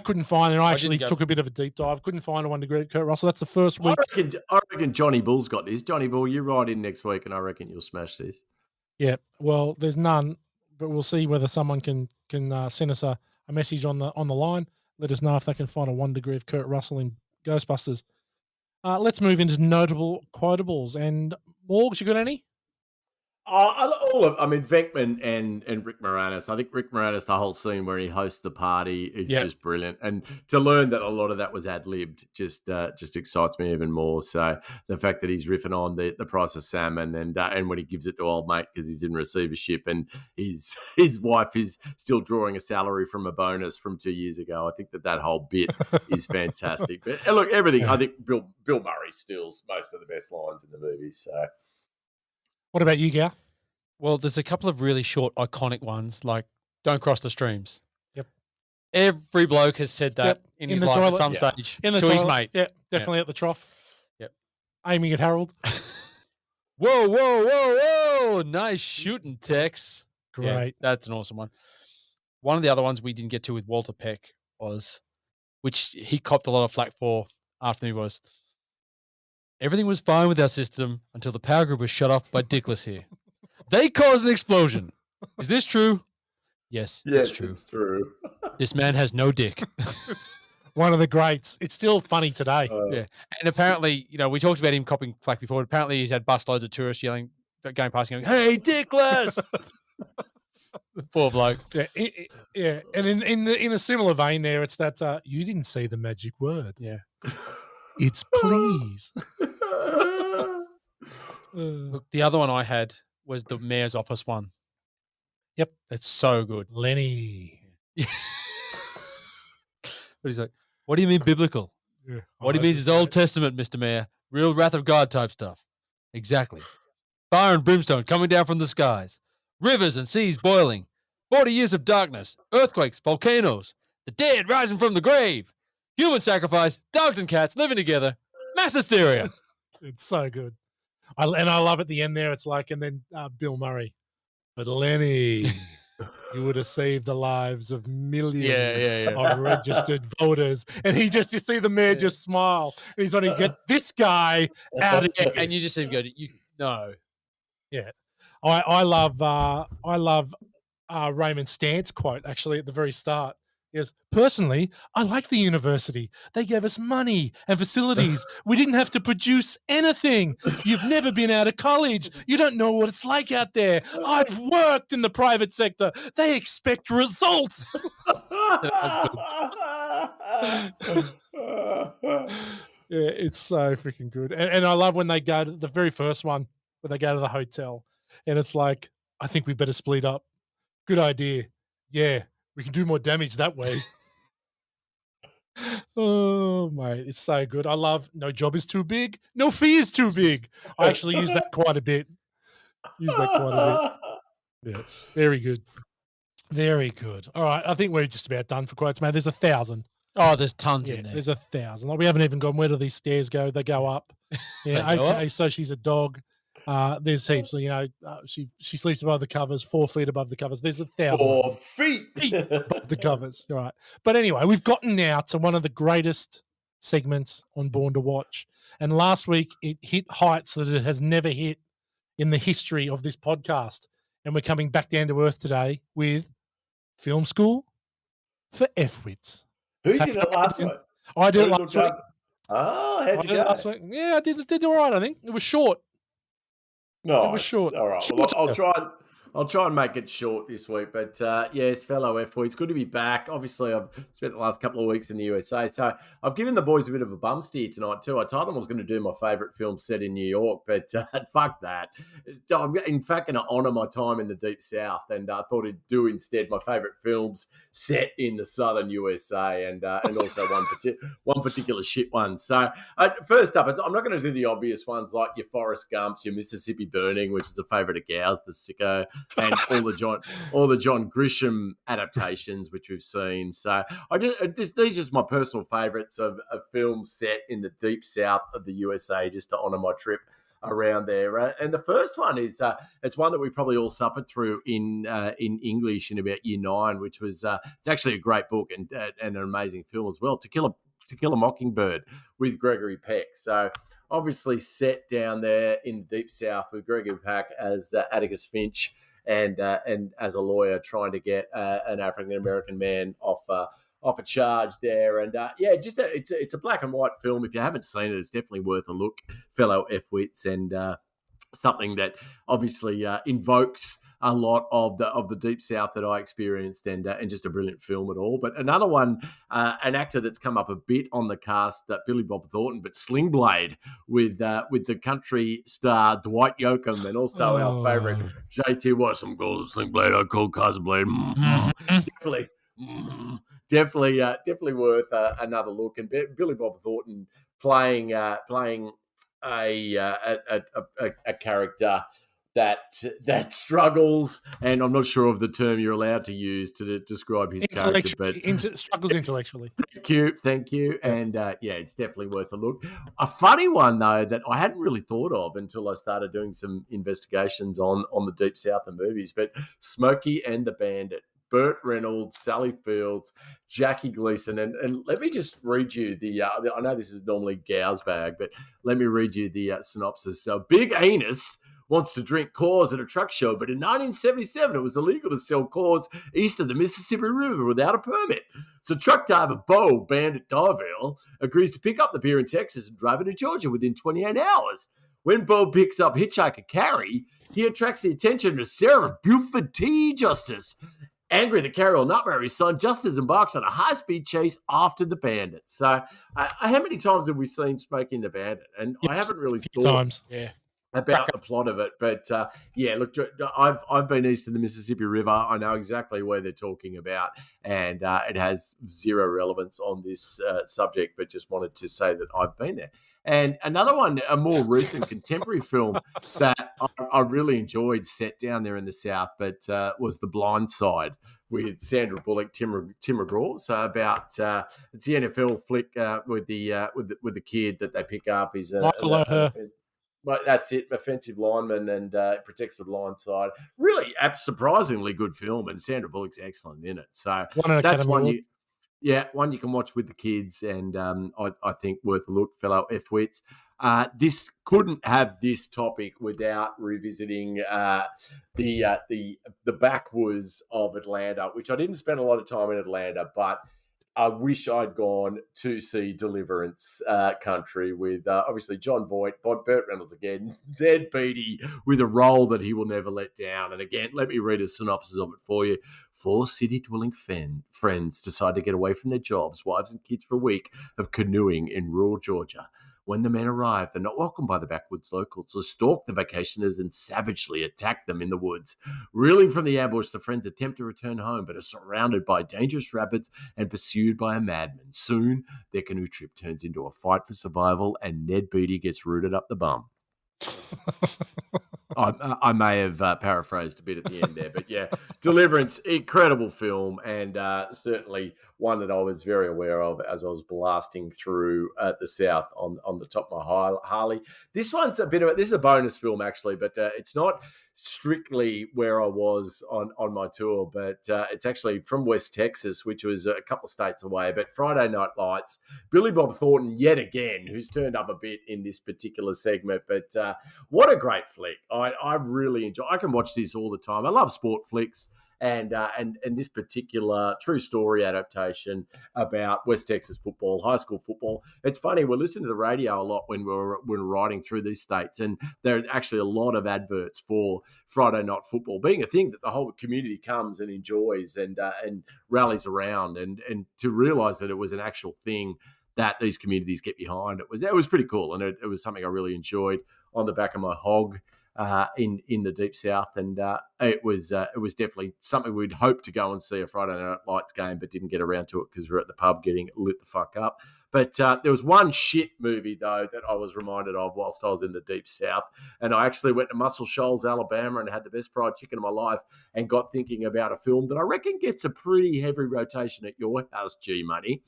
couldn't find it. I actually took a bit of a deep dive. Couldn't find a 1 degree Kurt Russell. That's the first week. I reckon Johnny Bull's got this. Johnny Bull, you ride in next week, and I reckon you'll smash this. Yeah. Well, there's none, but we'll see whether someone can send us a message on the line. Let us know if they can find a 1 degree of Kurt Russell in Ghostbusters. Let's move into notable quotables. And Morgs, you got any? Venkman and Rick Moranis. I think Rick Moranis, the whole scene where he hosts the party is just brilliant. And to learn that a lot of that was ad-libbed just excites me even more. So the fact that he's riffing on the price of salmon and when he gives it to old mate because he's in receivership and his wife is still drawing a salary from a bonus from 2 years ago. I think that whole bit is fantastic. But look, everything, I think Bill Murray steals most of the best lines in the movie. So. What about you, Gow? Well, there's a couple of really short, iconic ones, like "Don't cross the streams." Yep. Every bloke has said that in his life toilet. at some stage in the to toilet. his mate. Yeah, definitely at the trough. Yep. Aiming at Harold. Whoa, whoa, whoa, whoa! Nice shooting, Tex. Great. Yeah, that's an awesome one. One of the other ones we didn't get to with Walter Peck was, which he copped a lot of flack for after me, was everything was fine with our system until the power grid was shut off by Dickless here. They caused an explosion. Is this true? Yes, it's true. It's true. This man has no dick. One of the greats. It's still funny today. Yeah. And apparently, we talked about him copping flack before. Apparently, he's had busloads of tourists going past going, "Hey, Dickless!" Poor bloke. Yeah. And in a similar vein there, it's that you didn't say the magic word. Yeah. It's please. Look, the other one I had was the mayor's office one. Yep. It's so good. Lenny. But he's like, "What do you mean biblical?" Yeah. What he means is Old Testament, Mr. Mayor. Real wrath of God type stuff. Exactly. Fire and brimstone coming down from the skies. Rivers and seas boiling. 40 years of darkness. Earthquakes, volcanoes. The dead rising from the grave. Human sacrifice. Dogs and cats living together. Mass hysteria. It's so good. I love at the end there. It's like, and then Bill Murray, but Lenny, you would have saved the lives of millions of registered voters. And you see the mayor just smile, and he's going to get this guy out of here. And you just see him go, no. Yeah, I love Raymond Stantz quote actually at the very start. He goes, personally, I like the university. They gave us money and facilities. We didn't have to produce anything. You've never been out of college. You don't know what it's like out there. I've worked in the private sector. They expect results. Yeah, it's so freaking good. And I love when they go to the very first one, when they go to the hotel, and it's like, I think we better split up. Good idea. Yeah, we can do more damage that way. Oh, mate, it's so good. I love no job is too big, no fee is too big. I actually use that quite a bit. Yeah, very good. Very good. All right, I think we're just about done for quotes, man. There's 1,000. Oh, there's tons in there. There's 1,000. Like, we haven't even gone, where do these stairs go? They go up. Yeah, okay, so she's a dog. There's heaps. She sleeps above the covers, 4 feet above the covers. There's 1,000. 4 feet above the covers. All right. But anyway, we've gotten now to one of the greatest segments on Born to Watch. And last week, it hit heights that it has never hit in the history of this podcast. And we're coming back down to earth today with Film School for F-Wits. Who did it last week? I did it last week. Oh, how'd you go? Last week. Yeah, I did all right, I think. It was short. No, it was short. All right. Well, I'll try and make it short this week. But yes, fellow F-Boys, it's good to be back. Obviously, I've spent the last couple of weeks in the USA, so I've given the boys a bit of a bum steer tonight too. I told them I was going to do my favourite film set in New York, but fuck that. I'm in fact going to honour my time in the Deep South, and I thought I'd do instead my favourite films set in the Southern USA, and also one particular shit one. So first up, I'm not going to do the obvious ones like your Forrest Gumps, your Mississippi Burning, which is a favourite of Gow's, the sicko, and all the John Grisham adaptations which we've seen. So these are just my personal favourites of films set in the Deep South of the USA, just to honour my trip around there. And the first one is it's one that we probably all suffered through in English in about year 9, which was it's actually a great book and an amazing film as well. To Kill a Mockingbird with Gregory Peck. So obviously set down there in Deep South with Gregory Peck as Atticus Finch and as a lawyer trying to get an African American man off a charge there. And it's a black and white film. If you haven't seen it, it's definitely worth a look, fellow F-wits, and something that obviously invokes a lot of the Deep South that I experienced, and just a brilliant film at all. But another one, an actor that's come up a bit on the cast, Billy Bob Thornton, but Sling Blade with the country star Dwight Yoakam, and also our favourite JT Watt. Some calls Sling Blade, I call Cousin Blade. Definitely worth another look. And Billy Bob Thornton playing a character that struggles, and I'm not sure of the term you're allowed to use to describe his character, but struggles intellectually. Thank you. And it's definitely worth a look. A funny one though that I hadn't really thought of until I started doing some investigations on the Deep South and movies, but Smokey and the Bandit. Burt Reynolds, Sally Fields, Jackie Gleason, and let me just read you the. I know this is normally Gow's bag, but let me read you the synopsis. So, Big Anus wants to drink Coors at a truck show, but in 1977 it was illegal to sell Coors east of the Mississippi River without a permit. So truck driver Bo Bandit Darville agrees to pick up the beer in Texas and drive it to Georgia within 28 hours. When Bo picks up hitchhiker Carrie, he attracts the attention of Sarah Buford T. Justice. Angry that Carrie will not marry his son, Justice embarks on a high-speed chase after the bandit. So how many times have we seen Smokey and the Bandit? And I haven't really thought about the plot of it. But, look, I've been east of the Mississippi River. I know exactly where they're talking about, and it has zero relevance on this subject, but just wanted to say that I've been there. And another one, a more recent contemporary film that I really enjoyed set down there in the South, but was The Blind Side with Sandra Bullock, Tim McGraw. So about it's the NFL flick with the kid that they pick up. He's Michael O'Hare. But that's it. Offensive lineman and protects the blind side. Really, surprisingly good film, and Sandra Bullock's excellent in it. So Won an that's Academy one Award. one you can watch with the kids, and I think worth a look, fellow F-wits. This couldn't have this topic without revisiting the backwards of Atlanta, which I didn't spend a lot of time in Atlanta, but I wish I'd gone to see Deliverance Country with obviously John Voight, Burt Reynolds again, Ned Beatty with a role that he will never let down. And again, let me read a synopsis of it for you. 4 city-dwelling friends decide to get away from their jobs, wives and kids for a week of canoeing in rural Georgia. When the men arrive, they're not welcomed by the backwoods locals, so stalk the vacationers and savagely attack them in the woods. Reeling from the ambush, the friends attempt to return home, but are surrounded by dangerous rapids and pursued by a madman. Soon, their canoe trip turns into a fight for survival, and Ned Beatty gets rooted up the bum. I may have paraphrased a bit at the end there, but yeah, Deliverance, incredible film, and certainly one that I was very aware of as I was blasting through the South on the top of my Harley. This one's this is a bonus film actually, but it's not strictly where I was on my tour, but it's actually from West Texas, which was a couple of states away. But Friday Night Lights, Billy Bob Thornton yet again, who's turned up a bit in this particular segment. But what a great flick! I really enjoy. I can watch this all the time. I love sport flicks. And this particular true story adaptation about West Texas football, high school football. It's funny, we're listening to the radio a lot when we're riding through these states, and there are actually a lot of adverts for Friday night football being a thing that the whole community comes and enjoys and rallies around, and to realise that it was an actual thing that these communities get behind. It was pretty cool, and it was something I really enjoyed on the back of my hog. In the Deep South, and it was definitely something we'd hoped to go and see a Friday Night Lights game, but didn't get around to it because we're at the pub getting lit the fuck up. But there was one shit movie, though, that I was reminded of whilst I was in the Deep South, and I actually went to Muscle Shoals, Alabama, and had the best fried chicken of my life, and got thinking about a film that I reckon gets a pretty heavy rotation at your house, G-Money.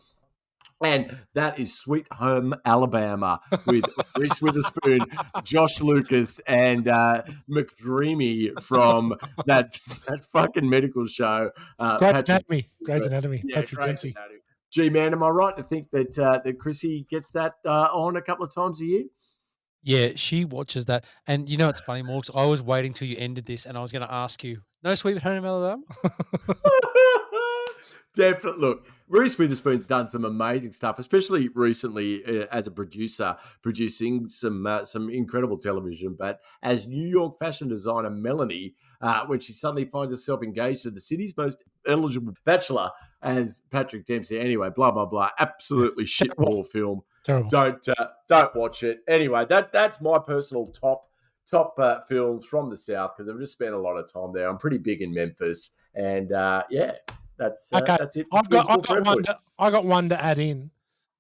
And that is Sweet Home Alabama with Reese Witherspoon, Josh Lucas, and McDreamy from that fucking medical show. Grey's Anatomy. Yeah, Patrick Grey's Dempsey. Anatomy. Gee, man, am I right to think that that Chrissy gets that on a couple of times a year? Yeah, she watches that. And you know, it's funny, Morgs. I was waiting till you ended this, and I was going to ask you, no Sweet Home Alabama? Definitely. Look, Reese Witherspoon's done some amazing stuff, especially recently as a producer, producing some incredible television. But as New York fashion designer Melanie, when she suddenly finds herself engaged to the city's most eligible bachelor as Patrick Dempsey. Anyway, blah blah blah. Absolutely shitball film. Terrible. Don't watch it. Anyway, that's my personal top films from the South because I've just spent a lot of time there. I'm pretty big in Memphis, and yeah. That's it. I got one to add in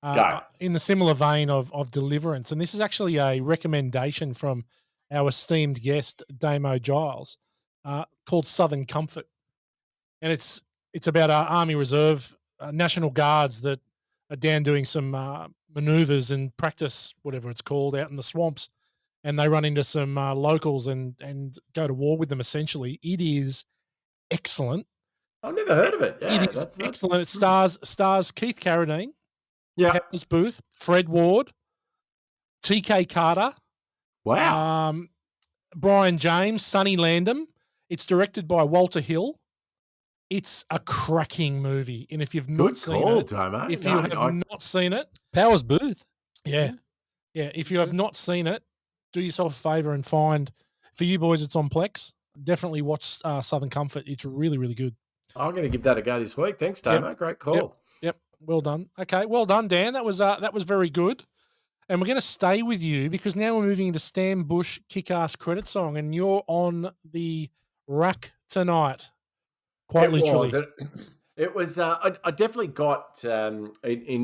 the similar vein of Deliverance, and this is actually a recommendation from our esteemed guest Damo Giles, called Southern Comfort, and it's about our Army Reserve National Guards that are down doing some maneuvers and practice, whatever it's called, out in the swamps, and they run into some locals and go to war with them. Essentially, it is excellent. I've never heard of it. Yeah, it is excellent. It stars Keith Carradine, Powers Booth, Fred Ward, TK Carter, wow, Brian James, Sonny Landham. It's directed by Walter Hill. It's a cracking movie, and if you've not seen it, Powers Booth, yeah. If you have not seen it, do yourself a favor and find, for you boys, it's on Plex. Definitely watch Southern Comfort. It's really, really good. I'm going to give that a go this week. Thanks, Damo. Yep. Great call. Yep. Well done. Okay. Well done, Dan. That was very good. And we're going to stay with you because now we're moving into Stan Bush kick-ass credit song, and you're on the rack tonight. Quite literally. It was. I definitely got in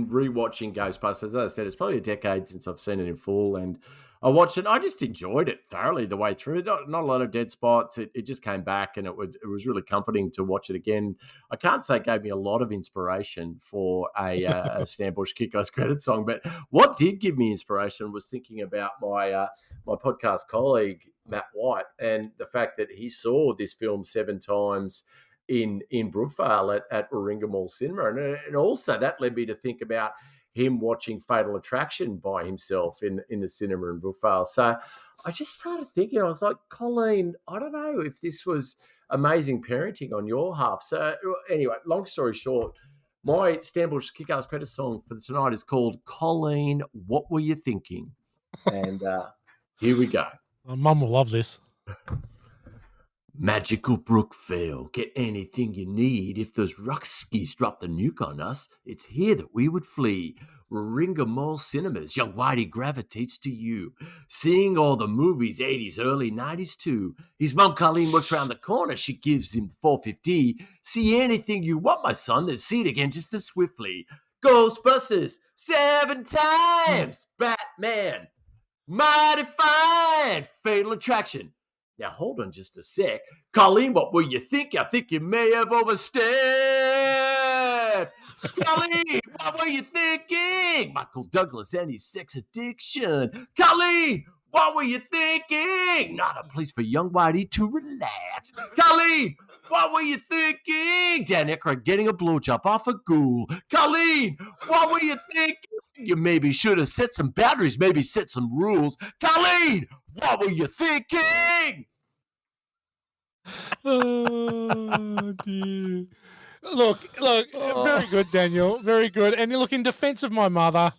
rewatching Ghostbusters. As I said, it's probably a decade since I've seen it in full, and I watched it. I just enjoyed it thoroughly the way through. Not a lot of dead spots. It just came back, and it was really comforting to watch it again. I can't say it gave me a lot of inspiration for a Stan Bush Kick-Ass credit song, but what did give me inspiration was thinking about my podcast colleague Matt White and the fact that he saw this film 7 times in Brookvale at Warringah Mall Cinema, and also that led me to think about him watching Fatal Attraction by himself in the cinema in Brookvale. So I just started thinking, I was like, Colleen, I don't know if this was amazing parenting on your half. So anyway, long story short, my Stan Bush Kick-Ass credit song for tonight is called Colleen, What Were You Thinking? And here we go. Mum will love this. Magical Brookvale, get anything you need. If those Ruxskis drop the nuke on us, it's here that we would flee. Warringah Mall Cinemas, young Whitey gravitates to you. Seeing all the movies, 80s, early 90s too. His mum Colleen works around the corner, she gives him $4.50. See anything you want, my son, then see it again just as swiftly. Ghostbusters, 7 times. Batman, mighty fine. Fatal Attraction. Now, hold on just a sec. Colleen, what were you thinking? I think you may have overstepped. Colleen, what were you thinking? Michael Douglas and his sex addiction. Colleen, what were you thinking? Not a place for young Whitey to relax. Colleen, what were you thinking? Dan Aykroyd getting a blowjob off a ghoul. Colleen, what were you thinking? You maybe should have set some boundaries, maybe set some rules. Colleen, what were you thinking? Oh, dear. Look, very good, Daniel. Very good. And look, in defense of my mother,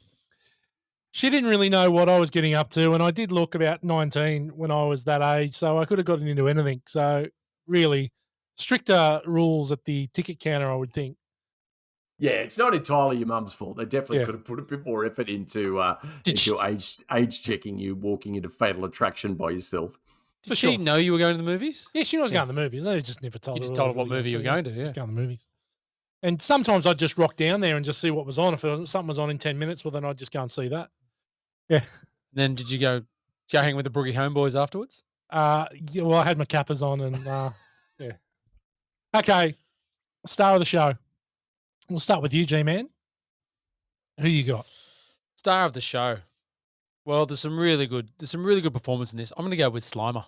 she didn't really know what I was getting up to. And I did look about 19 when I was that age, so I could have gotten into anything. So really, stricter rules at the ticket counter, I would think. Yeah, it's not entirely your mum's fault. They definitely could have put a bit more effort into age checking you walking into Fatal Attraction by yourself. Did she know you were going to the movies? Yeah, she was going to the movies. I just never told her. You just told her what movie you were going to, yeah. Just going to the movies. And sometimes I'd just rock down there and just see what was on. If something was on in 10 minutes, well, then I'd just go and see that. Yeah. Then did you go hang with the Brookie homeboys afterwards? Yeah, well, I had my Kappas on and yeah. Okay, star of the show. We'll start with you, G-Man. Who you got? Star of the show. Well, there's some really good performance in this. I'm going to go with Slimer.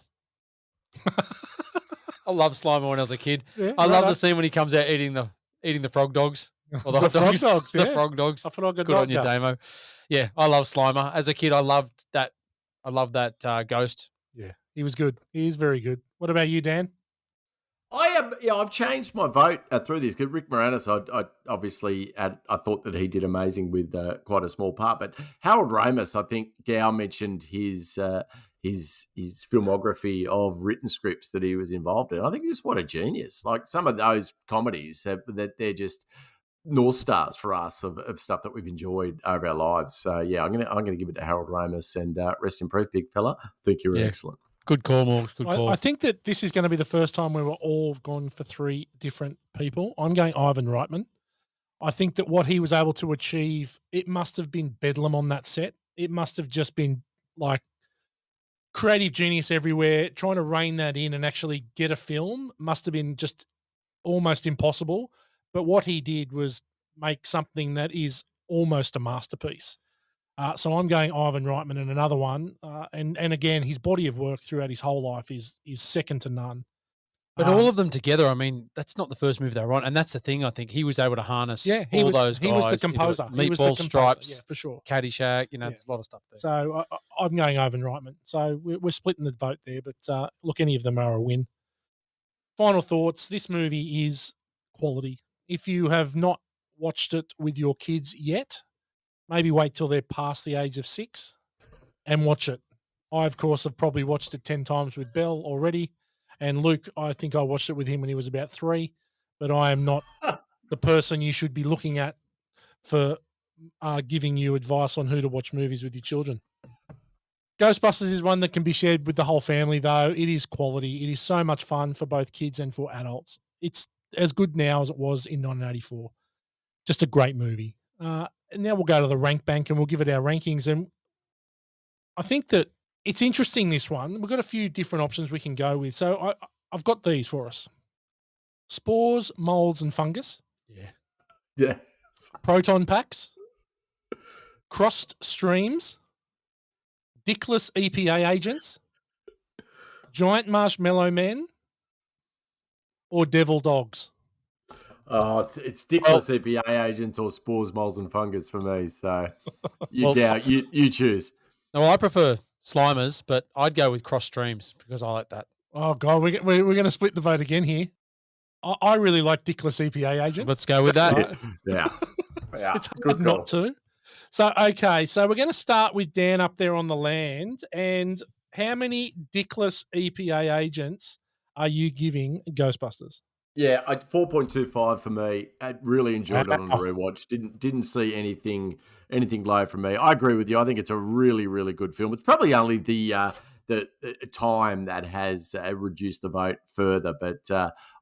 I love Slimer when I was a kid. Yeah, I love the scene when he comes out eating the frog dogs or the hot dogs. Frog dogs, The yeah. frog dogs. I forgot Good on you, Damo. Yeah, I love Slimer. As a kid, I loved that. I loved that ghost. Yeah, he was good. He is very good. What about you, Dan? I've changed my vote through this because Rick Moranis, I obviously I thought that he did amazing with quite a small part, but Harold Ramis, I think Gow mentioned his filmography of written scripts that he was involved in. I think just what a genius! Like some of those comedies that they're just North Stars for us of stuff that we've enjoyed over our lives. So yeah, I'm gonna give it to Harold Ramis and rest in proof, big fella. I think you were excellent. Good call, Morgs. Good call. I think that this is going to be the first time where we're all gone for 3 different people. I'm going Ivan Reitman. I think that what he was able to achieve, it must have been bedlam on that set. It must have just been like creative genius everywhere. Trying to rein that in and actually get a film must have been just almost impossible. But what he did was make something that is almost a masterpiece. So I'm going Ivan Reitman and another one. And again, his body of work throughout his whole life is second to none. But all of them together, I mean, that's not the first movie they were on. And that's the thing, I think. He was able to harness those guys. He was the composer. Meatball Stripes. Yeah, for sure. Caddyshack, there's a lot of stuff there. So I'm going Ivan Reitman. So we're splitting the vote there. But look, any of them are a win. Final thoughts. This movie is quality. If you have not watched it with your kids yet, maybe wait till they're past the age of 6 and watch it. I, of course, have probably watched it 10 times with Belle already. And Luke, I think I watched it with him when he was about 3. But I am not the person you should be looking at for giving you advice on who to watch movies with your children. Ghostbusters is one that can be shared with the whole family, though. It is quality. It is so much fun for both kids and for adults. It's as good now as it was in 1984. Just a great movie. And now we'll go to the rank bank and we'll give it our rankings. And I think that It's interesting, this one. We've got a few different options we can go with. So I've got these for us. Spores, molds, and fungus. Yeah. Proton packs. Crossed streams. Dickless EPA agents. Giant marshmallow men. Or devil dogs. Oh, it's Dickless EPA agents or spores, moles, and fungus for me. So you choose. No, I prefer Slimers, but I'd go with cross streams because I like that. Oh, God, we're going to split the vote again here. I really like Dickless EPA agents. Let's go with that. Right? Yeah. It's hard not to. So, okay, so we're going to start with Dan up there on the land. And how many Dickless EPA agents are you giving Ghostbusters? Yeah, 4.25 for me. I really enjoyed it on the rewatch. Didn't see anything low from me. I agree with you. I think it's a really, really good film. It's probably only the time that has reduced the vote further. But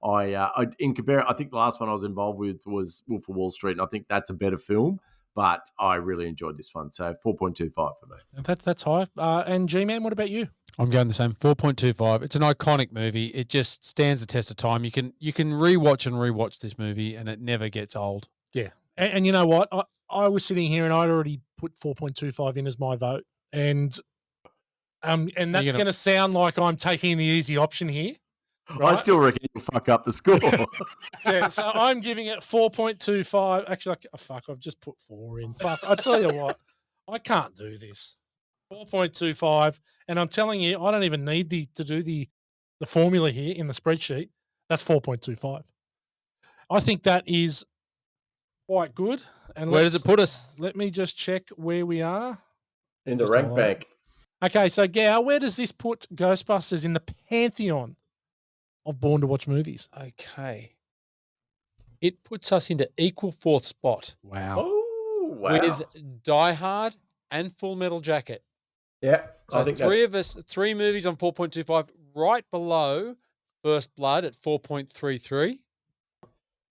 I think the last one I was involved with was Wolf of Wall Street, and I think that's a better film. But I really enjoyed this one. So 4.25 for me. That's high. And G-Man, what about you? I'm going the same, 4.25. It's an iconic movie. It just stands the test of time. You can rewatch this movie, and it never gets old. Yeah, and you know what? I was sitting here, and I'd already put 4.25 in as my vote, and that's going to sound like I'm taking the easy option here. Right? I still reckon you'll fuck up the score. Yeah, so I'm giving it 4.25. Actually, I've just put 4 in. Fuck, I tell you what, I can't do this. 4.25, and I'm telling you, I don't even need to do the formula here in the spreadsheet. That's 4.25. I think that is quite good. And where does it put us? Let me just check where we are. In the rank bank. Okay, so Gow, where does this put Ghostbusters in the pantheon of Born to Watch movies? Okay. It puts us into equal 4th spot. Wow. Oh, wow. With Die Hard and Full Metal Jacket. Yeah. So I think three movies on 4.25, right below First Blood at 4.33.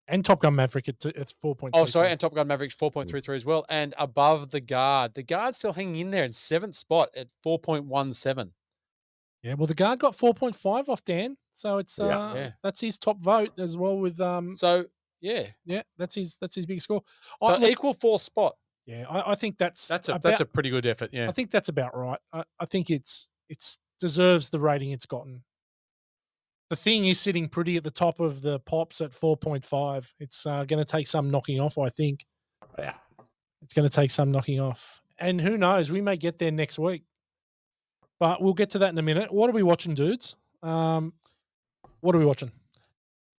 And Top Gun Maverick at 4.33. Oh, sorry, and Top Gun Maverick's 4.33 as well. And above The Guard. The Guard's still hanging in there in 7th spot at 4.17. Yeah, well, The Guard got 4.5 off Dan. So it's that's his top vote as well with Yeah, that's his big score. So equal 4th spot. Yeah, I think that's a pretty good effort. Yeah, I think that's about right. I think it's deserves the rating it's gotten. The Thing is sitting pretty at the top of the pops at 4.5. It's going to take some knocking off, I think. Yeah, it's going to take some knocking off, and who knows? We may get there next week, but we'll get to that in a minute. What are we watching, dudes? What are we watching?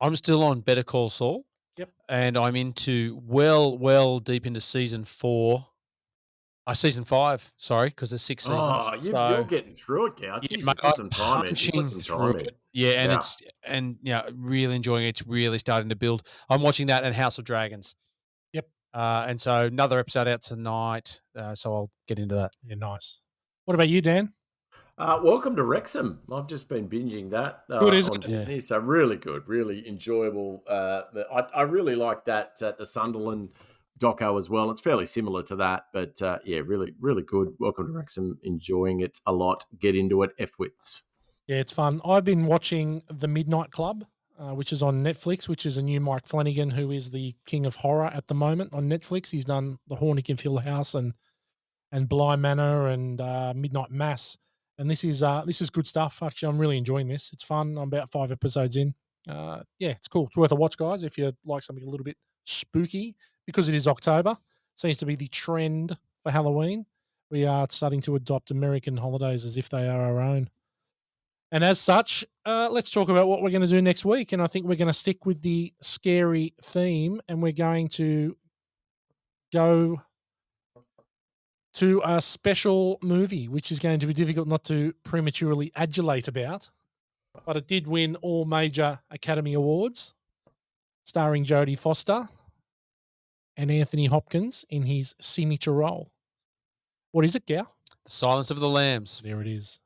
I'm still on Better Call Saul. Yep. And I'm into well deep into season 5, sorry, because there's 6 seasons. Oh, you're getting through it, Gow. Yeah, I'm punching through it. Yeah, and really enjoying it. It's really starting to build. I'm watching that and House of Dragons. Yep. And so another episode out tonight. So I'll get into that. Yeah, nice. What about you, Dan? Welcome to Wrexham. I've just been binging that on Disney. Yeah. So really good, really enjoyable. I really like that, the Sunderland doco as well. It's fairly similar to that, but really, really good. Welcome to Wrexham. Enjoying it a lot. Get into it, F-wits. Yeah, it's fun. I've been watching The Midnight Club, which is on Netflix, which is a new Mike Flanagan, who is the king of horror at the moment on Netflix. He's done The Haunting of Hill House and Bly Manor and Midnight Mass. And this is good stuff. Actually, I'm really enjoying this. It's fun. I'm about 5 episodes in. It's cool. It's worth a watch, guys, if you like something a little bit spooky, because it is October. Seems to be the trend for Halloween. We are starting to adopt American holidays as if they are our own. And as such, let's talk about what we're going to do next week. And I think we're going to stick with the scary theme, and we're going to go to a special movie, which is going to be difficult not to prematurely adulate about. But it did win all major Academy Awards, starring Jodie Foster and Anthony Hopkins in his signature role. What is it, Gow? The Silence of the Lambs. There it is.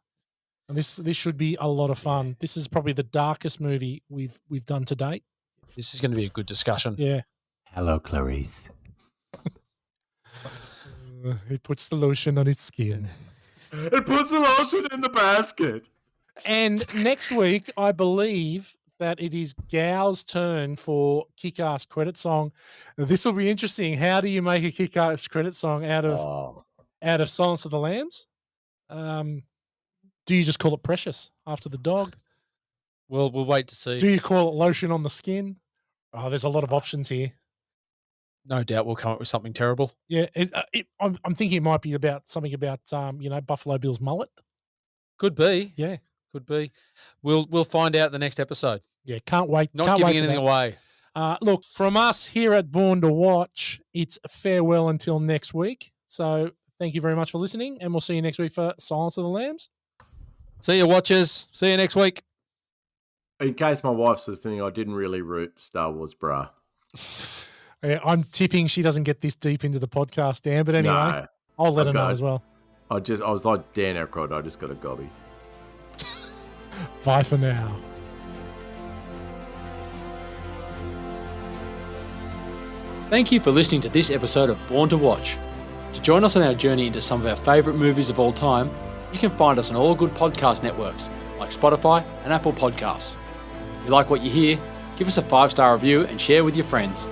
And this should be a lot of fun. This is probably the darkest movie we've done to date. This is going to be a good discussion. Yeah. Hello, Clarice. He puts the lotion on his skin. It puts the lotion in the basket. And next week, I believe that it is Gow's turn for kick-ass credit song. This will be interesting. How do you make a kick-ass credit song out of Silence of the Lambs? Do you just call it Precious after the dog? Well, we'll wait to see. Do you call it Lotion on the Skin? Oh, there's a lot of options here. No doubt we'll come up with something terrible. Yeah, I'm thinking it might be about something about Buffalo Bill's mullet. Could be. Yeah, could be. We'll find out the next episode. Yeah, can't wait. Not can't giving wait anything away. Look, from us here at Born to Watch, it's farewell until next week. So thank you very much for listening, and we'll see you next week for Silence of the Lambs. See you, watchers. See you next week. In case my wife's listening, I didn't really root Star Wars bra. Yeah, I'm tipping she doesn't get this deep into the podcast, Dan. But anyway, No, I'll let her know as well. I was like Dan Aykroyd. I just got a gobby. Bye for now. Thank you for listening to this episode of Born to Watch. To join us on our journey into some of our favourite movies of all time, you can find us on all good podcast networks like Spotify and Apple Podcasts. If you like what you hear, give us a 5-star review and share with your friends.